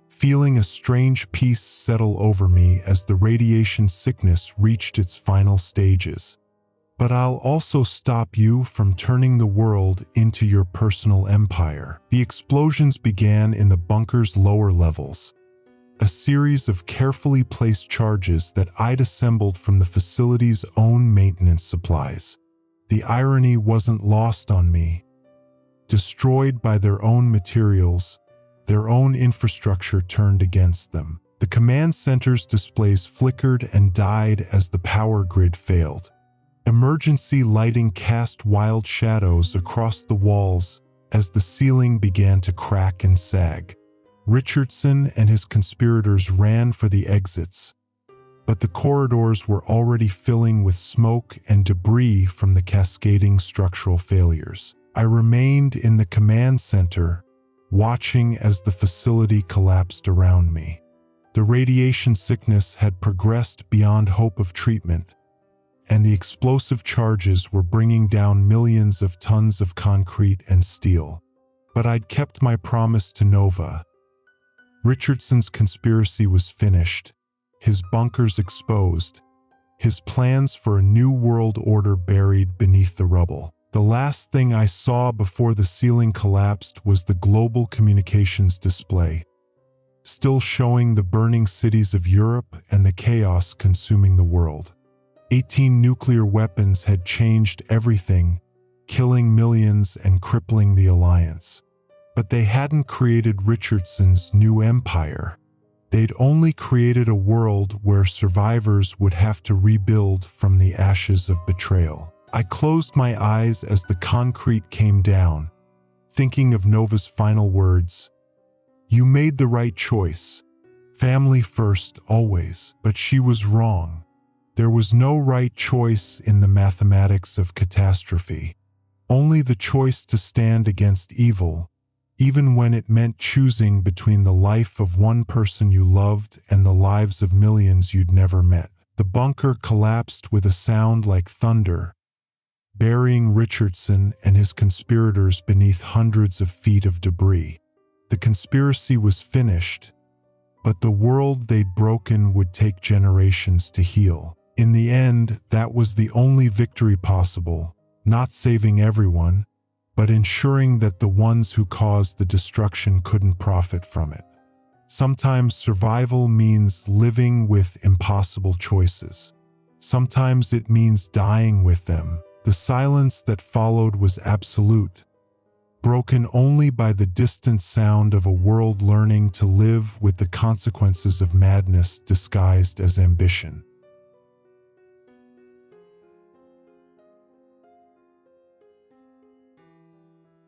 [SPEAKER 1] feeling a strange peace settle over me as the radiation sickness reached its final stages. But I'll also stop you from turning the world into your personal empire. The explosions began in the bunker's lower levels, a series of carefully placed charges that I'd assembled from the facility's own maintenance supplies. The irony wasn't lost on me. Destroyed by their own materials, their own infrastructure turned against them. The command center's displays flickered and died as the power grid failed. Emergency lighting cast wild shadows across the walls as the ceiling began to crack and sag. Richardson and his conspirators ran for the exits, but the corridors were already filling with smoke and debris from the cascading structural failures. I remained in the command center, watching as the facility collapsed around me. The radiation sickness had progressed beyond hope of treatment, and the explosive charges were bringing down millions of tons of concrete and steel. But I'd kept my promise to Nova. Richardson's conspiracy was finished, his bunkers exposed, his plans for a new world order buried beneath the rubble. The last thing I saw before the ceiling collapsed was the global communications display, still showing the burning cities of Europe and the chaos consuming the world. 18 nuclear weapons had changed everything, killing millions and crippling the Alliance. But they hadn't created Richardson's new empire. They'd only created a world where survivors would have to rebuild from the ashes of betrayal. I closed my eyes as the concrete came down, thinking of Nova's final words. "You made the right choice. Family first, always." But she was wrong. There was no right choice in the mathematics of catastrophe. Only the choice to stand against evil, even when it meant choosing between the life of one person you loved and the lives of millions you'd never met. The bunker collapsed with a sound like thunder, burying Richardson and his conspirators beneath hundreds of feet of debris. The conspiracy was finished, but the world they'd broken would take generations to heal. In the end, that was the only victory possible, not saving everyone, but ensuring that the ones who caused the destruction couldn't profit from it. Sometimes survival means living with impossible choices. Sometimes it means dying with them. The silence that followed was absolute, broken only by the distant sound of a world learning to live with the consequences of madness disguised as ambition.